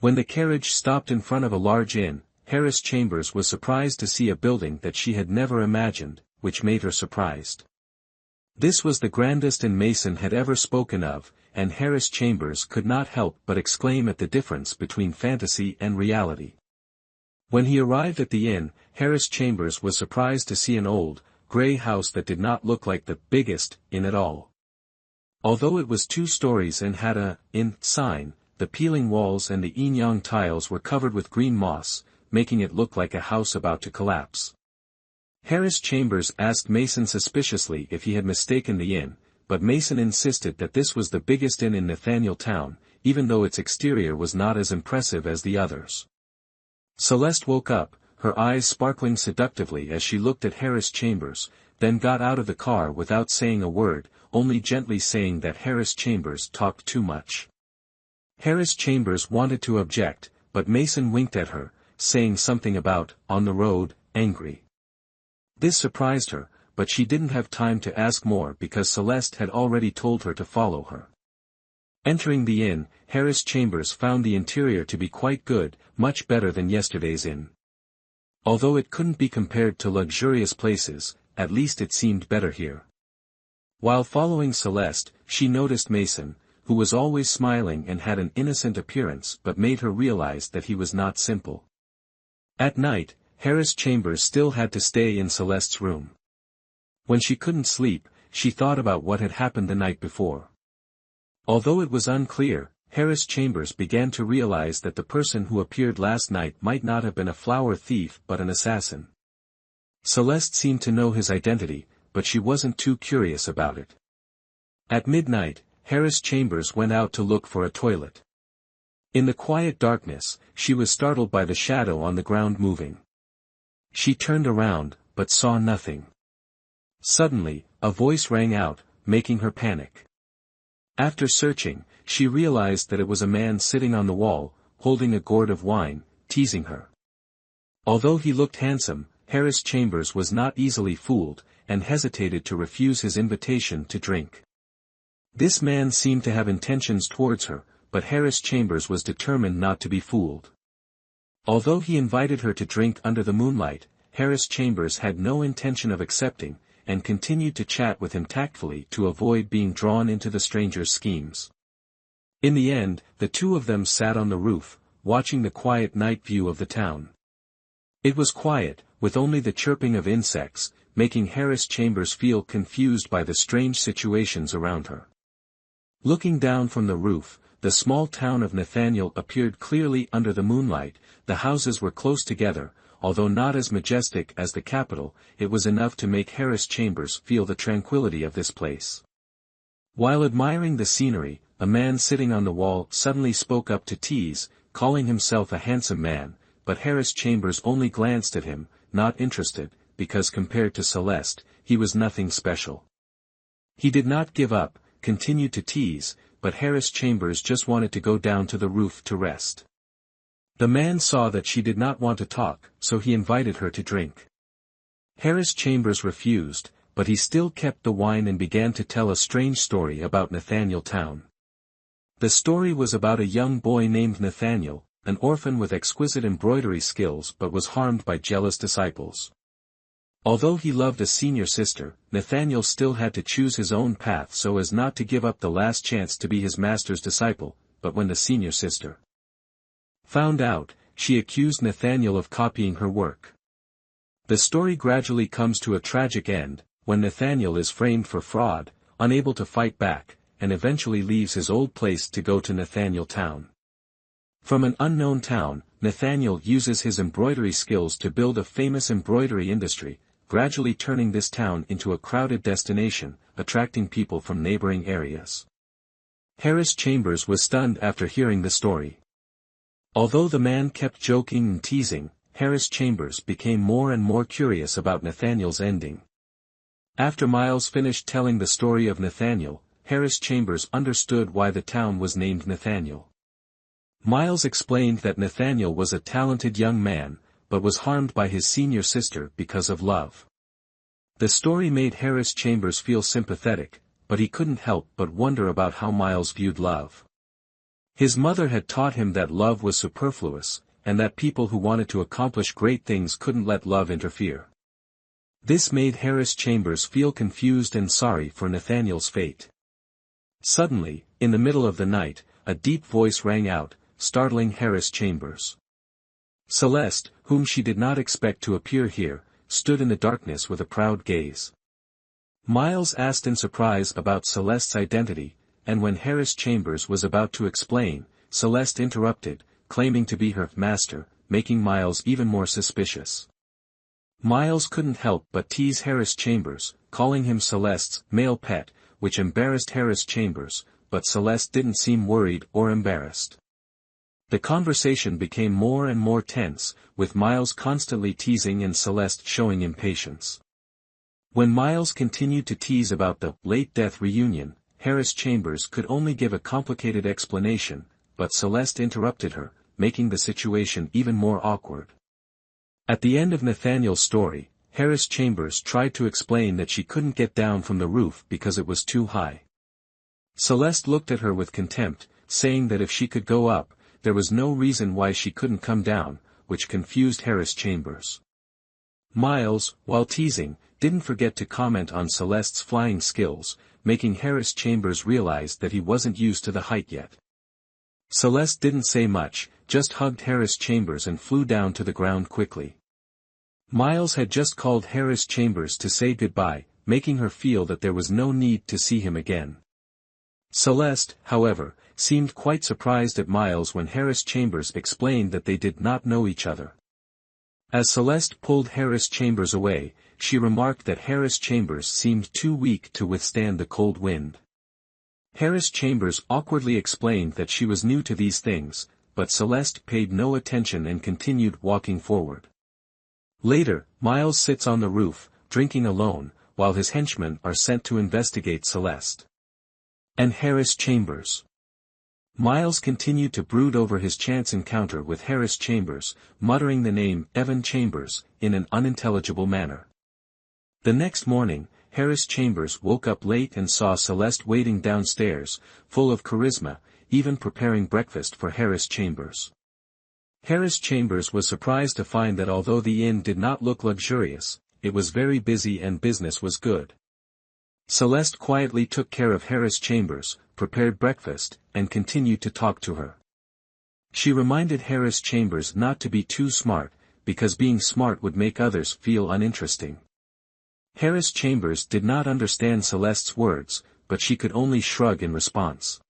When the carriage stopped in front of a large inn, Harris Chambers was surprised to see a building that she had never imagined, which made her surprised. This was the grandest inn Mason had ever spoken of, and Harris Chambers could not help but exclaim at the difference between fantasy and reality. When he arrived at the inn, Harris Chambers was surprised to see an old, gray house that did not look like the biggest inn at all. Although it was 2 stories and had a inn sign, the peeling walls and the yin-yang tiles were covered with green moss, making it look like a house about to collapse. Harris Chambers asked Mason suspiciously if he had mistaken the inn, but Mason insisted that this was the biggest inn in Nathaniel town, even though its exterior was not as impressive as the others. Celeste woke up, her eyes sparkling seductively as she looked at Harris Chambers, then got out of the car without saying a word, only gently saying that Harris Chambers talked too much. Harris Chambers wanted to object, but Mason winked at her, saying something about, on the road, angry. This surprised her, but she didn't have time to ask more because Celeste had already told her to follow her. Entering the inn, Harris Chambers found the interior to be quite good, much better than yesterday's inn. Although it couldn't be compared to luxurious places, at least it seemed better here. While following Celeste, she noticed Mason, who was always smiling and had an innocent appearance but made her realize that he was not simple. At night, Harris Chambers still had to stay in Celeste's room. When she couldn't sleep, she thought about what had happened the night before. Although it was unclear, Harris Chambers began to realize that the person who appeared last night might not have been a flower thief but an assassin. Celeste seemed to know his identity, but she wasn't too curious about it. At midnight, Harris Chambers went out to look for a toilet. In the quiet darkness, she was startled by the shadow on the ground moving. She turned around, but saw nothing. Suddenly, a voice rang out, making her panic. After searching, she realized that it was a man sitting on the wall, holding a gourd of wine, teasing her. Although he looked handsome, Harris Chambers was not easily fooled, and hesitated to refuse his invitation to drink. This man seemed to have intentions towards her, but Harris Chambers was determined not to be fooled. Although he invited her to drink under the moonlight, Harris Chambers had no intention of accepting, and continued to chat with him tactfully to avoid being drawn into the stranger's schemes. In the end, the two of them sat on the roof, watching the quiet night view of the town. It was quiet, with only the chirping of insects, making Harris Chambers feel confused by the strange situations around her. Looking down from the roof, the small town of Nathaniel appeared clearly under the moonlight. The houses were close together, although not as majestic as the capital. It was enough to make Harris Chambers feel the tranquility of this place. While admiring the scenery, a man sitting on the wall suddenly spoke up to tease, calling himself a handsome man, but Harris Chambers only glanced at him, not interested, because compared to Celeste, he was nothing special. He did not give up, continued to tease, but Harris Chambers just wanted to go down to the roof to rest. The man saw that she did not want to talk, so he invited her to drink. Harris Chambers refused, but he still kept the wine and began to tell a strange story about Nathaniel Town. The story was about a young boy named Nathaniel, an orphan with exquisite embroidery skills but was harmed by jealous disciples. Although he loved a senior sister, Nathaniel still had to choose his own path so as not to give up the last chance to be his master's disciple. But when the senior sister found out, she accused Nathaniel of copying her work. The story gradually comes to a tragic end, when Nathaniel is framed for fraud, unable to fight back, and eventually leaves his old place to go to Nathaniel Town. From an unknown town, Nathaniel uses his embroidery skills to build a famous embroidery industry, gradually turning this town into a crowded destination, attracting people from neighboring areas. Harris Chambers was stunned after hearing the story. Although the man kept joking and teasing, Harris Chambers became more and more curious about Nathaniel's ending. After Miles finished telling the story of Nathaniel, Harris Chambers understood why the town was named Nathaniel. Miles explained that Nathaniel was a talented young man, but was harmed by his senior sister because of love. The story made Harris Chambers feel sympathetic, but he couldn't help but wonder about how Miles viewed love. His mother had taught him that love was superfluous, and that people who wanted to accomplish great things couldn't let love interfere. This made Harris Chambers feel confused and sorry for Nathaniel's fate. Suddenly, in the middle of the night, a deep voice rang out, startling Harris Chambers. Celeste, whom she did not expect to appear here, stood in the darkness with a proud gaze. Miles asked in surprise about Celeste's identity, and when Harris Chambers was about to explain, Celeste interrupted, claiming to be her master, making Miles even more suspicious. Miles couldn't help but tease Harris Chambers, calling him Celeste's male pet, which embarrassed Harris Chambers, but Celeste didn't seem worried or embarrassed. The conversation became more and more tense, with Miles constantly teasing and Celeste showing impatience. When Miles continued to tease about the late death reunion, Harris Chambers could only give a complicated explanation, but Celeste interrupted her, making the situation even more awkward. At the end of Nathaniel's story, Harris Chambers tried to explain that she couldn't get down from the roof because it was too high. Celeste looked at her with contempt, saying that if she could go up, there was no reason why she couldn't come down, which confused Harris Chambers. Miles, while teasing, didn't forget to comment on Celeste's flying skills, making Harris Chambers realize that he wasn't used to the height yet. Celeste didn't say much, just hugged Harris Chambers and flew down to the ground quickly. Miles had just called Harris Chambers to say goodbye, making her feel that there was no need to see him again. Celeste, however, seemed quite surprised at Miles when Harris Chambers explained that they did not know each other. As Celeste pulled Harris Chambers away, she remarked that Harris Chambers seemed too weak to withstand the cold wind. Harris Chambers awkwardly explained that she was new to these things, but Celeste paid no attention and continued walking forward. Later, Miles sits on the roof, drinking alone, while his henchmen are sent to investigate Celeste and Harris Chambers. Miles continued to brood over his chance encounter with Harris Chambers, muttering the name Evan Chambers in an unintelligible manner. The next morning, Harris Chambers woke up late and saw Celeste waiting downstairs, full of charisma, even preparing breakfast for Harris Chambers. Harris Chambers was surprised to find that although the inn did not look luxurious, it was very busy and business was good. Celeste quietly took care of Harris Chambers, prepared breakfast, and continued to talk to her. She reminded Harris Chambers not to be too smart, because being smart would make others feel uninteresting. Harris Chambers did not understand Celeste's words, but she could only shrug in response.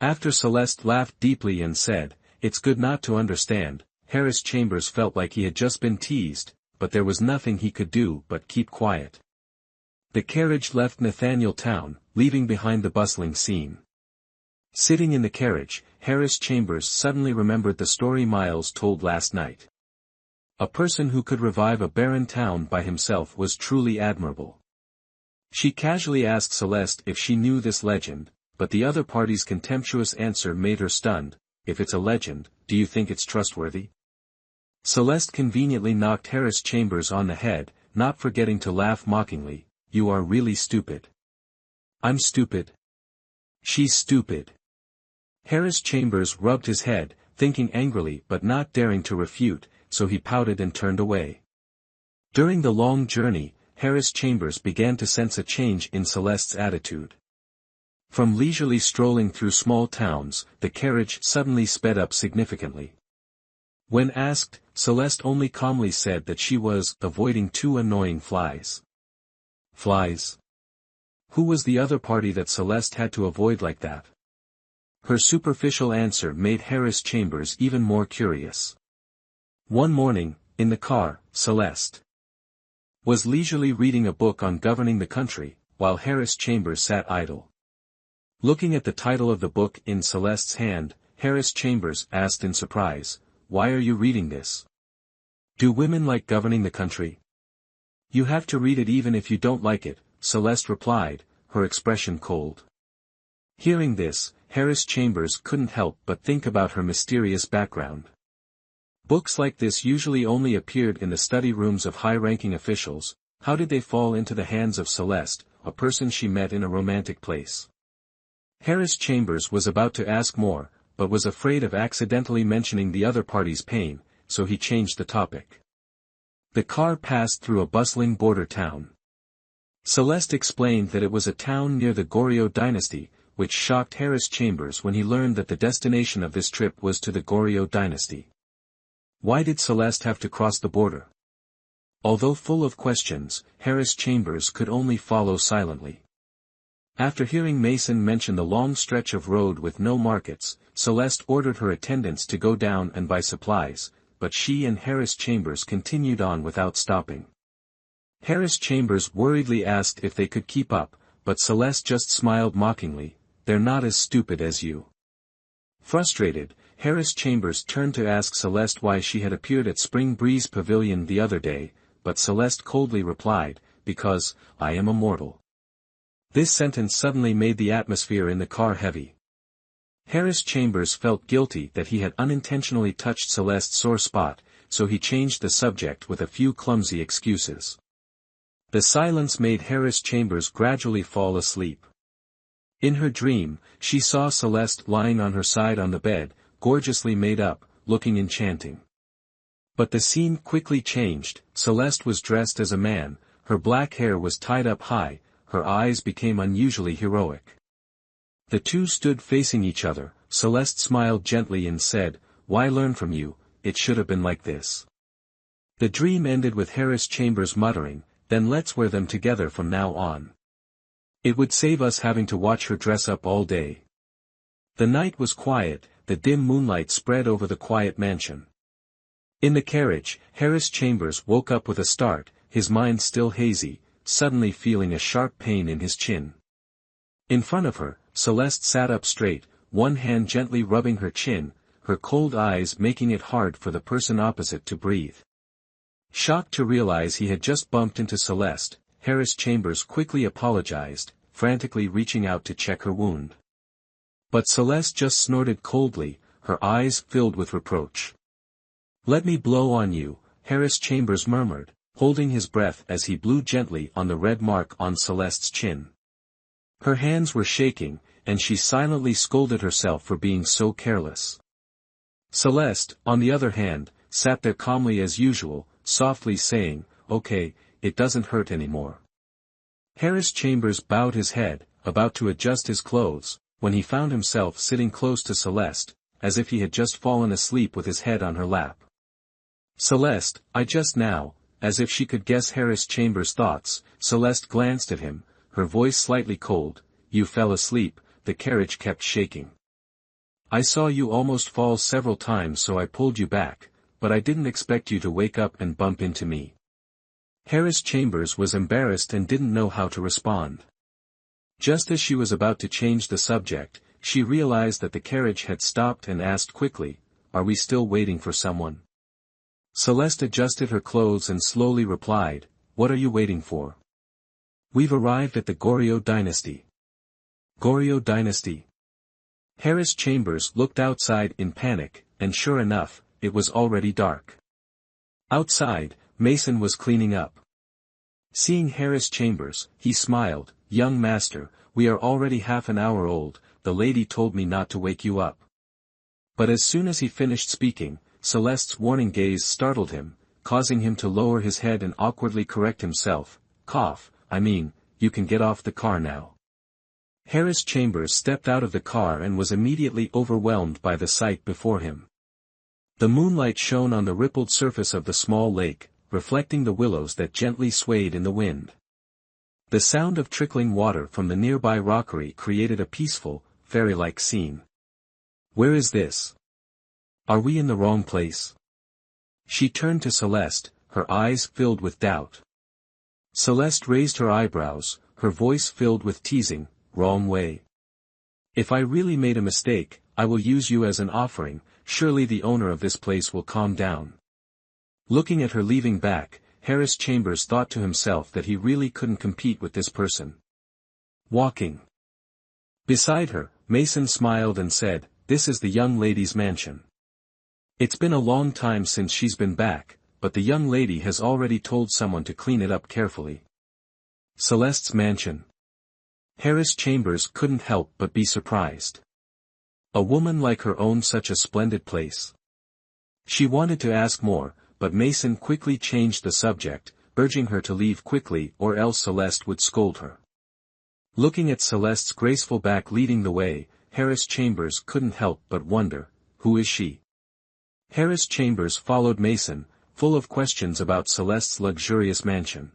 After Celeste laughed deeply and said, "It's good not to understand," Harris Chambers felt like he had just been teased, but there was nothing he could do but keep quiet. The carriage left Nathaniel town, leaving behind the bustling scene. Sitting in the carriage, Harris Chambers suddenly remembered the story Miles told last night. A person who could revive a barren town by himself was truly admirable. She casually asked Celeste if she knew this legend, but the other party's contemptuous answer made her stunned. "If it's a legend, do you think it's trustworthy?" Celeste conveniently knocked Harris Chambers on the head, not forgetting to laugh mockingly. "You are really stupid." "I'm stupid." "She's stupid." Harris Chambers rubbed his head, thinking angrily but not daring to refute, so he pouted and turned away. During the long journey, Harris Chambers began to sense a change in Celeste's attitude. From leisurely strolling through small towns, the carriage suddenly sped up significantly. When asked, Celeste only calmly said that she was avoiding two annoying flies. Flies? Who was the other party that Celeste had to avoid like that? Her superficial answer made Harris Chambers even more curious. One morning, in the car, Celeste was leisurely reading a book on governing the country, while Harris Chambers sat idle. Looking at the title of the book in Celeste's hand, Harris Chambers asked in surprise, "Why are you reading this? Do women like governing the country?" "You have to read it even if you don't like it," Celeste replied, her expression cold. Hearing this, Harris Chambers couldn't help but think about her mysterious background. Books like this usually only appeared in the study rooms of high-ranking officials. How did they fall into the hands of Celeste, a person she met in a romantic place? Harris Chambers was about to ask more, but was afraid of accidentally mentioning the other party's pain, so he changed the topic. The car passed through a bustling border town. Celeste explained that it was a town near the Goryeo dynasty, which shocked Harris Chambers when he learned that the destination of this trip was to the Goryeo dynasty. Why did Celeste have to cross the border? Although full of questions, Harris Chambers could only follow silently. After hearing Mason mention the long stretch of road with no markets, Celeste ordered her attendants to go down and buy supplies, but she and Harris Chambers continued on without stopping. Harris Chambers worriedly asked if they could keep up, but Celeste just smiled mockingly. "They're not as stupid as you." Frustrated, Harris Chambers turned to ask Celeste why she had appeared at Spring Breeze Pavilion the other day, but Celeste coldly replied, "Because, I am immortal." This sentence suddenly made the atmosphere in the car heavy. Harris Chambers felt guilty that he had unintentionally touched Celeste's sore spot, so he changed the subject with a few clumsy excuses. The silence made Harris Chambers gradually fall asleep. In her dream, she saw Celeste lying on her side on the bed, gorgeously made up, looking enchanting. But the scene quickly changed. Celeste was dressed as a man, her black hair was tied up high, her eyes became unusually heroic. The two stood facing each other. Celeste smiled gently and said, "Why learn from you? It should have been like this." The dream ended with Harris Chambers muttering, "Then let's wear them together from now on. It would save us having to watch her dress up all day." The night was quiet, the dim moonlight spread over the quiet mansion. In the carriage, Harris Chambers woke up with a start, his mind still hazy, suddenly feeling a sharp pain in his chin. In front of her, Celeste sat up straight, one hand gently rubbing her chin, her cold eyes making it hard for the person opposite to breathe. Shocked to realize he had just bumped into Celeste, Harris Chambers quickly apologized, frantically reaching out to check her wound. But Celeste just snorted coldly, her eyes filled with reproach. "Let me blow on you," Harris Chambers murmured, holding his breath as he blew gently on the red mark on Celeste's chin. Her hands were shaking, and she silently scolded herself for being so careless. Celeste, on the other hand, sat there calmly as usual, softly saying, "Okay, it doesn't hurt anymore." Harris Chambers bowed his head, about to adjust his clothes, when he found himself sitting close to Celeste, as if he had just fallen asleep with his head on her lap. "Celeste, I just now," as if she could guess Harris Chambers' thoughts, Celeste glanced at him, her voice slightly cold, "You fell asleep," the carriage kept shaking. "I saw you almost fall several times so I pulled you back, but I didn't expect you to wake up and bump into me." Harris Chambers was embarrassed and didn't know how to respond. Just as she was about to change the subject, she realized that the carriage had stopped and asked quickly, "Are we still waiting for someone?" Celeste adjusted her clothes and slowly replied, "What are you waiting for?" "We've arrived at the Goryeo dynasty." "Goryeo dynasty?" Harris Chambers looked outside in panic, and sure enough, it was already dark. Outside, Mason was cleaning up. Seeing Harris Chambers, he smiled, "Young master, we are already half an hour old, the lady told me not to wake you up." But as soon as he finished speaking, Celeste's warning gaze startled him, causing him to lower his head and awkwardly correct himself, "You can get off the car now." Harris Chambers stepped out of the car and was immediately overwhelmed by the sight before him. The moonlight shone on the rippled surface of the small lake, reflecting the willows that gently swayed in the wind. The sound of trickling water from the nearby rockery created a peaceful, fairy-like scene. "Where is this? Are we in the wrong place?" She turned to Celeste, her eyes filled with doubt. Celeste raised her eyebrows, her voice filled with teasing, "Wrong way. If I really made a mistake, I will use you as an offering, surely the owner of this place will calm down." Looking at her leaving back, Harris Chambers thought to himself that he really couldn't compete with this person. Walking beside her, Mason smiled and said, "This is the young lady's mansion. It's been a long time since she's been back, but the young lady has already told someone to clean it up carefully." Celeste's mansion. Harris Chambers couldn't help but be surprised. A woman like her owned such a splendid place. She wanted to ask more, but Mason quickly changed the subject, urging her to leave quickly or else Celeste would scold her. Looking at Celeste's graceful back leading the way, Harris Chambers couldn't help but wonder, who is she? Harris Chambers followed Mason, full of questions about Celeste's luxurious mansion.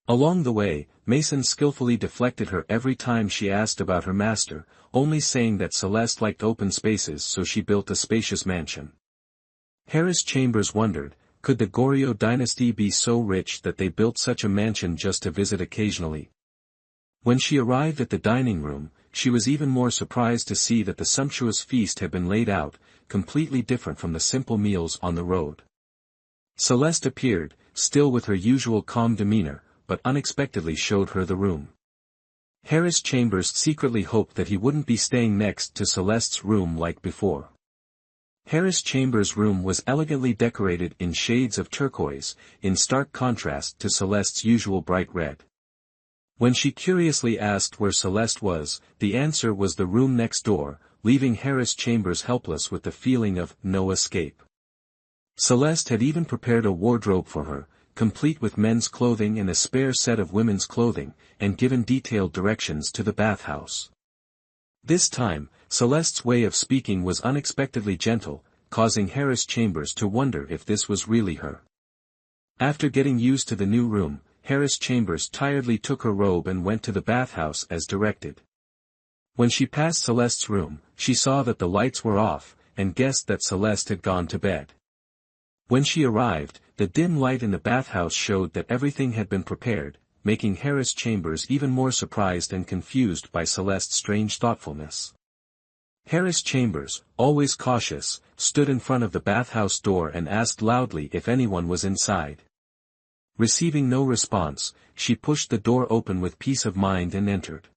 Along the way, Mason skillfully deflected her every time she asked about her master, only saying that Celeste liked open spaces so she built a spacious mansion. Harris Chambers wondered, could the Goryeo dynasty be so rich that they built such a mansion just to visit occasionally? When she arrived at the dining room, she was even more surprised to see that the sumptuous feast had been laid out, completely different from the simple meals on the road. Celeste appeared, still with her usual calm demeanor, but unexpectedly showed her the room. Harris Chambers secretly hoped that he wouldn't be staying next to Celeste's room like before. Harris Chambers' room was elegantly decorated in shades of turquoise, in stark contrast to Celeste's usual bright red. When she curiously asked where Celeste was, the answer was the room next door, leaving Harris Chambers helpless with the feeling of no escape. Celeste had even prepared a wardrobe for her, complete with men's clothing and a spare set of women's clothing, and given detailed directions to the bathhouse. This time, Celeste's way of speaking was unexpectedly gentle, causing Harris Chambers to wonder if this was really her. After getting used to the new room, Harris Chambers tiredly took her robe and went to the bathhouse as directed. When she passed Celeste's room, she saw that the lights were off, and guessed that Celeste had gone to bed. When she arrived, the dim light in the bathhouse showed that everything had been prepared, making Harris Chambers even more surprised and confused by Celeste's strange thoughtfulness. Harris Chambers, always cautious, stood in front of the bathhouse door and asked loudly if anyone was inside. Receiving no response, she pushed the door open with peace of mind and entered.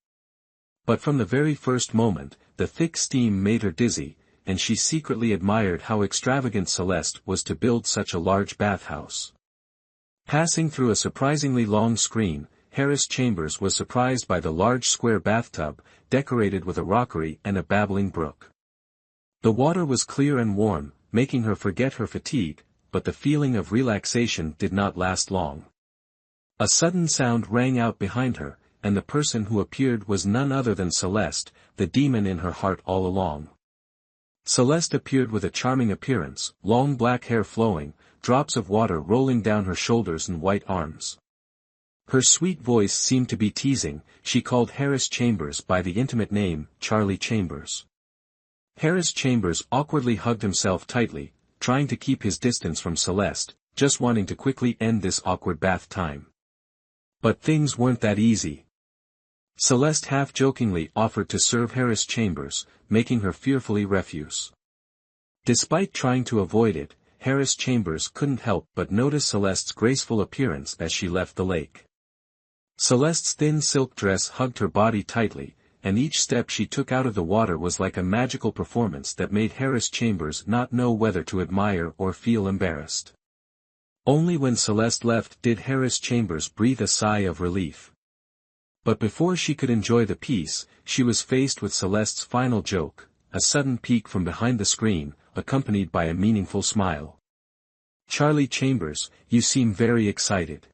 But from the very first moment, the thick steam made her dizzy, and she secretly admired how extravagant Celeste was to build such a large bathhouse. Passing through a surprisingly long screen, Harris Chambers was surprised by the large square bathtub, decorated with a rockery and a babbling brook. The water was clear and warm, making her forget her fatigue, but the feeling of relaxation did not last long. A sudden sound rang out behind her, and the person who appeared was none other than Celeste, the demon in her heart all along. Celeste appeared with a charming appearance, long black hair flowing, drops of water rolling down her shoulders and white arms. Her sweet voice seemed to be teasing. She called Harris Chambers by the intimate name, Charlie Chambers. Harris Chambers awkwardly hugged himself tightly, trying to keep his distance from Celeste, just wanting to quickly end this awkward bath time. But things weren't that easy. Celeste half-jokingly offered to serve Harris Chambers, making her fearfully refuse. Despite trying to avoid it, Harris Chambers couldn't help but notice Celeste's graceful appearance as she left the lake. Celeste's thin silk dress hugged her body tightly, and each step she took out of the water was like a magical performance that made Harris Chambers not know whether to admire or feel embarrassed. Only when Celeste left did Harris Chambers breathe a sigh of relief. But before she could enjoy the piece, she was faced with Celeste's final joke, a sudden peek from behind the screen, accompanied by a meaningful smile. "Charlie Chambers, you seem very excited."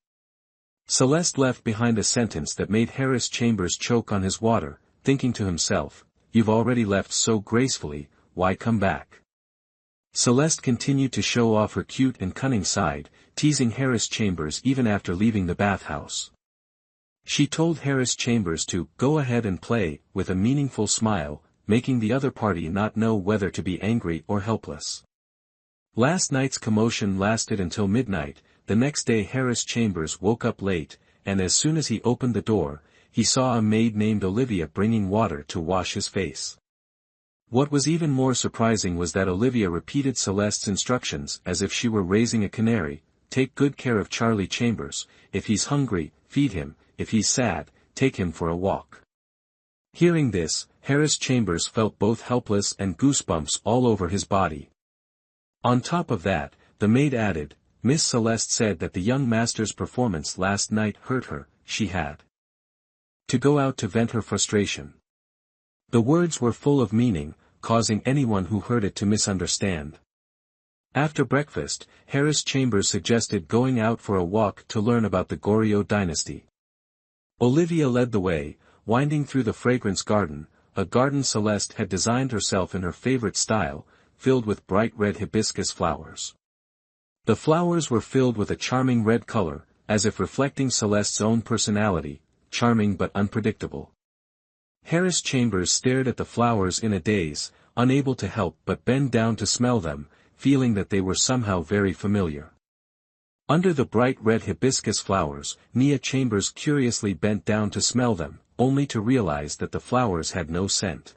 Celeste left behind a sentence that made Harris Chambers choke on his water, thinking to himself, "You've already left so gracefully, why come back?" Celeste continued to show off her cute and cunning side, teasing Harris Chambers even after leaving the bathhouse. She told Harris Chambers to go ahead and play, with a meaningful smile, making the other party not know whether to be angry or helpless. Last night's commotion lasted until midnight. The next day Harris Chambers woke up late, and as soon as he opened the door, he saw a maid named Olivia bringing water to wash his face. What was even more surprising was that Olivia repeated Celeste's instructions as if she were raising a canary: "Take good care of Charlie Chambers, if he's hungry, feed him, if he's sad, take him for a walk." Hearing this, Harris Chambers felt both helpless and goosebumps all over his body. On top of that, the maid added, "Miss Celeste said that the young master's performance last night hurt her. She had to go out to vent her frustration." The words were full of meaning, causing anyone who heard it to misunderstand. After breakfast, Harris Chambers suggested going out for a walk to learn about the Goryeo dynasty. Olivia led the way, winding through the fragrance garden, a garden Celeste had designed herself in her favorite style, filled with bright red hibiscus flowers. The flowers were filled with a charming red color, as if reflecting Celeste's own personality, charming but unpredictable. Harris Chambers stared at the flowers in a daze, unable to help but bend down to smell them, feeling that they were somehow very familiar. Under the bright red hibiscus flowers, Nia Chambers curiously bent down to smell them, only to realize that the flowers had no scent.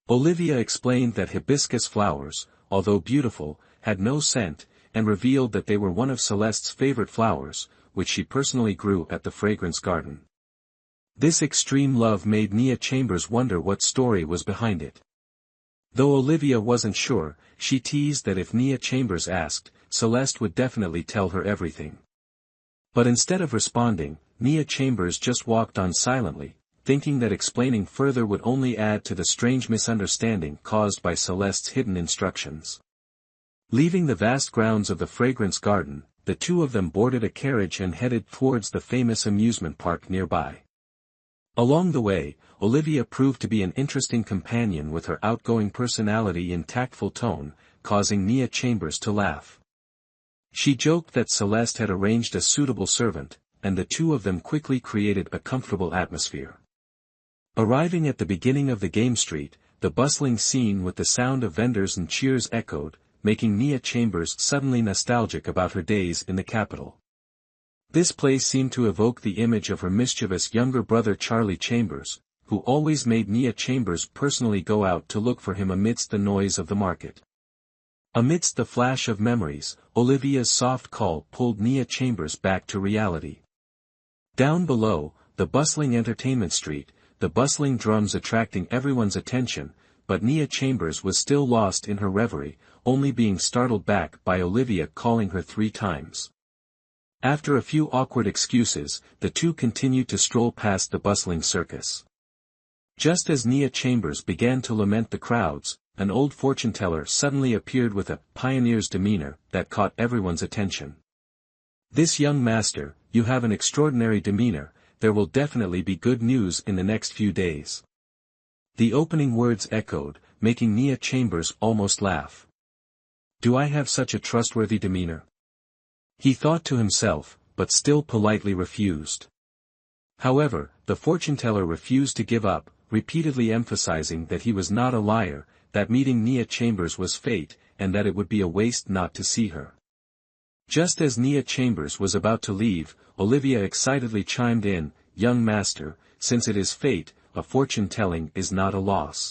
Olivia explained that hibiscus flowers, although beautiful, had no scent, and revealed that they were one of Celeste's favorite flowers, which she personally grew at the fragrance garden. This extreme love made Nia Chambers wonder what story was behind it. Though Olivia wasn't sure, she teased that if Nia Chambers asked, Celeste would definitely tell her everything. But instead of responding, Nia Chambers just walked on silently, thinking that explaining further would only add to the strange misunderstanding caused by Celeste's hidden instructions. Leaving the vast grounds of the fragrance garden, the two of them boarded a carriage and headed towards the famous amusement park nearby. Along the way, Olivia proved to be an interesting companion with her outgoing personality and tactful tone, causing Nia Chambers to laugh. She joked that Celeste had arranged a suitable servant, and the two of them quickly created a comfortable atmosphere. Arriving at the beginning of the game street, the bustling scene with the sound of vendors and cheers echoed, making Nia Chambers suddenly nostalgic about her days in the capital. This place seemed to evoke the image of her mischievous younger brother Charlie Chambers, who always made Nia Chambers personally go out to look for him amidst the noise of the market. Amidst the flash of memories, Olivia's soft call pulled Nia Chambers back to reality. Down below, the bustling entertainment street, the bustling drums attracting everyone's attention, but Nia Chambers was still lost in her reverie, only being startled back by Olivia calling her 3 times. After a few awkward excuses, the two continued to stroll past the bustling circus. Just as Nia Chambers began to lament the crowds, an old fortune-teller suddenly appeared with a pioneer's demeanor that caught everyone's attention. "This young master, you have an extraordinary demeanor, there will definitely be good news in the next few days." The opening words echoed, making Nia Chambers almost laugh. "Do I have such a trustworthy demeanor?" he thought to himself, but still politely refused. However, the fortune-teller refused to give up, repeatedly emphasizing that he was not a liar, that meeting Nia Chambers was fate, and that it would be a waste not to see her. Just as Nia Chambers was about to leave, Olivia excitedly chimed in, "Young master, since it is fate, a fortune-telling is not a loss."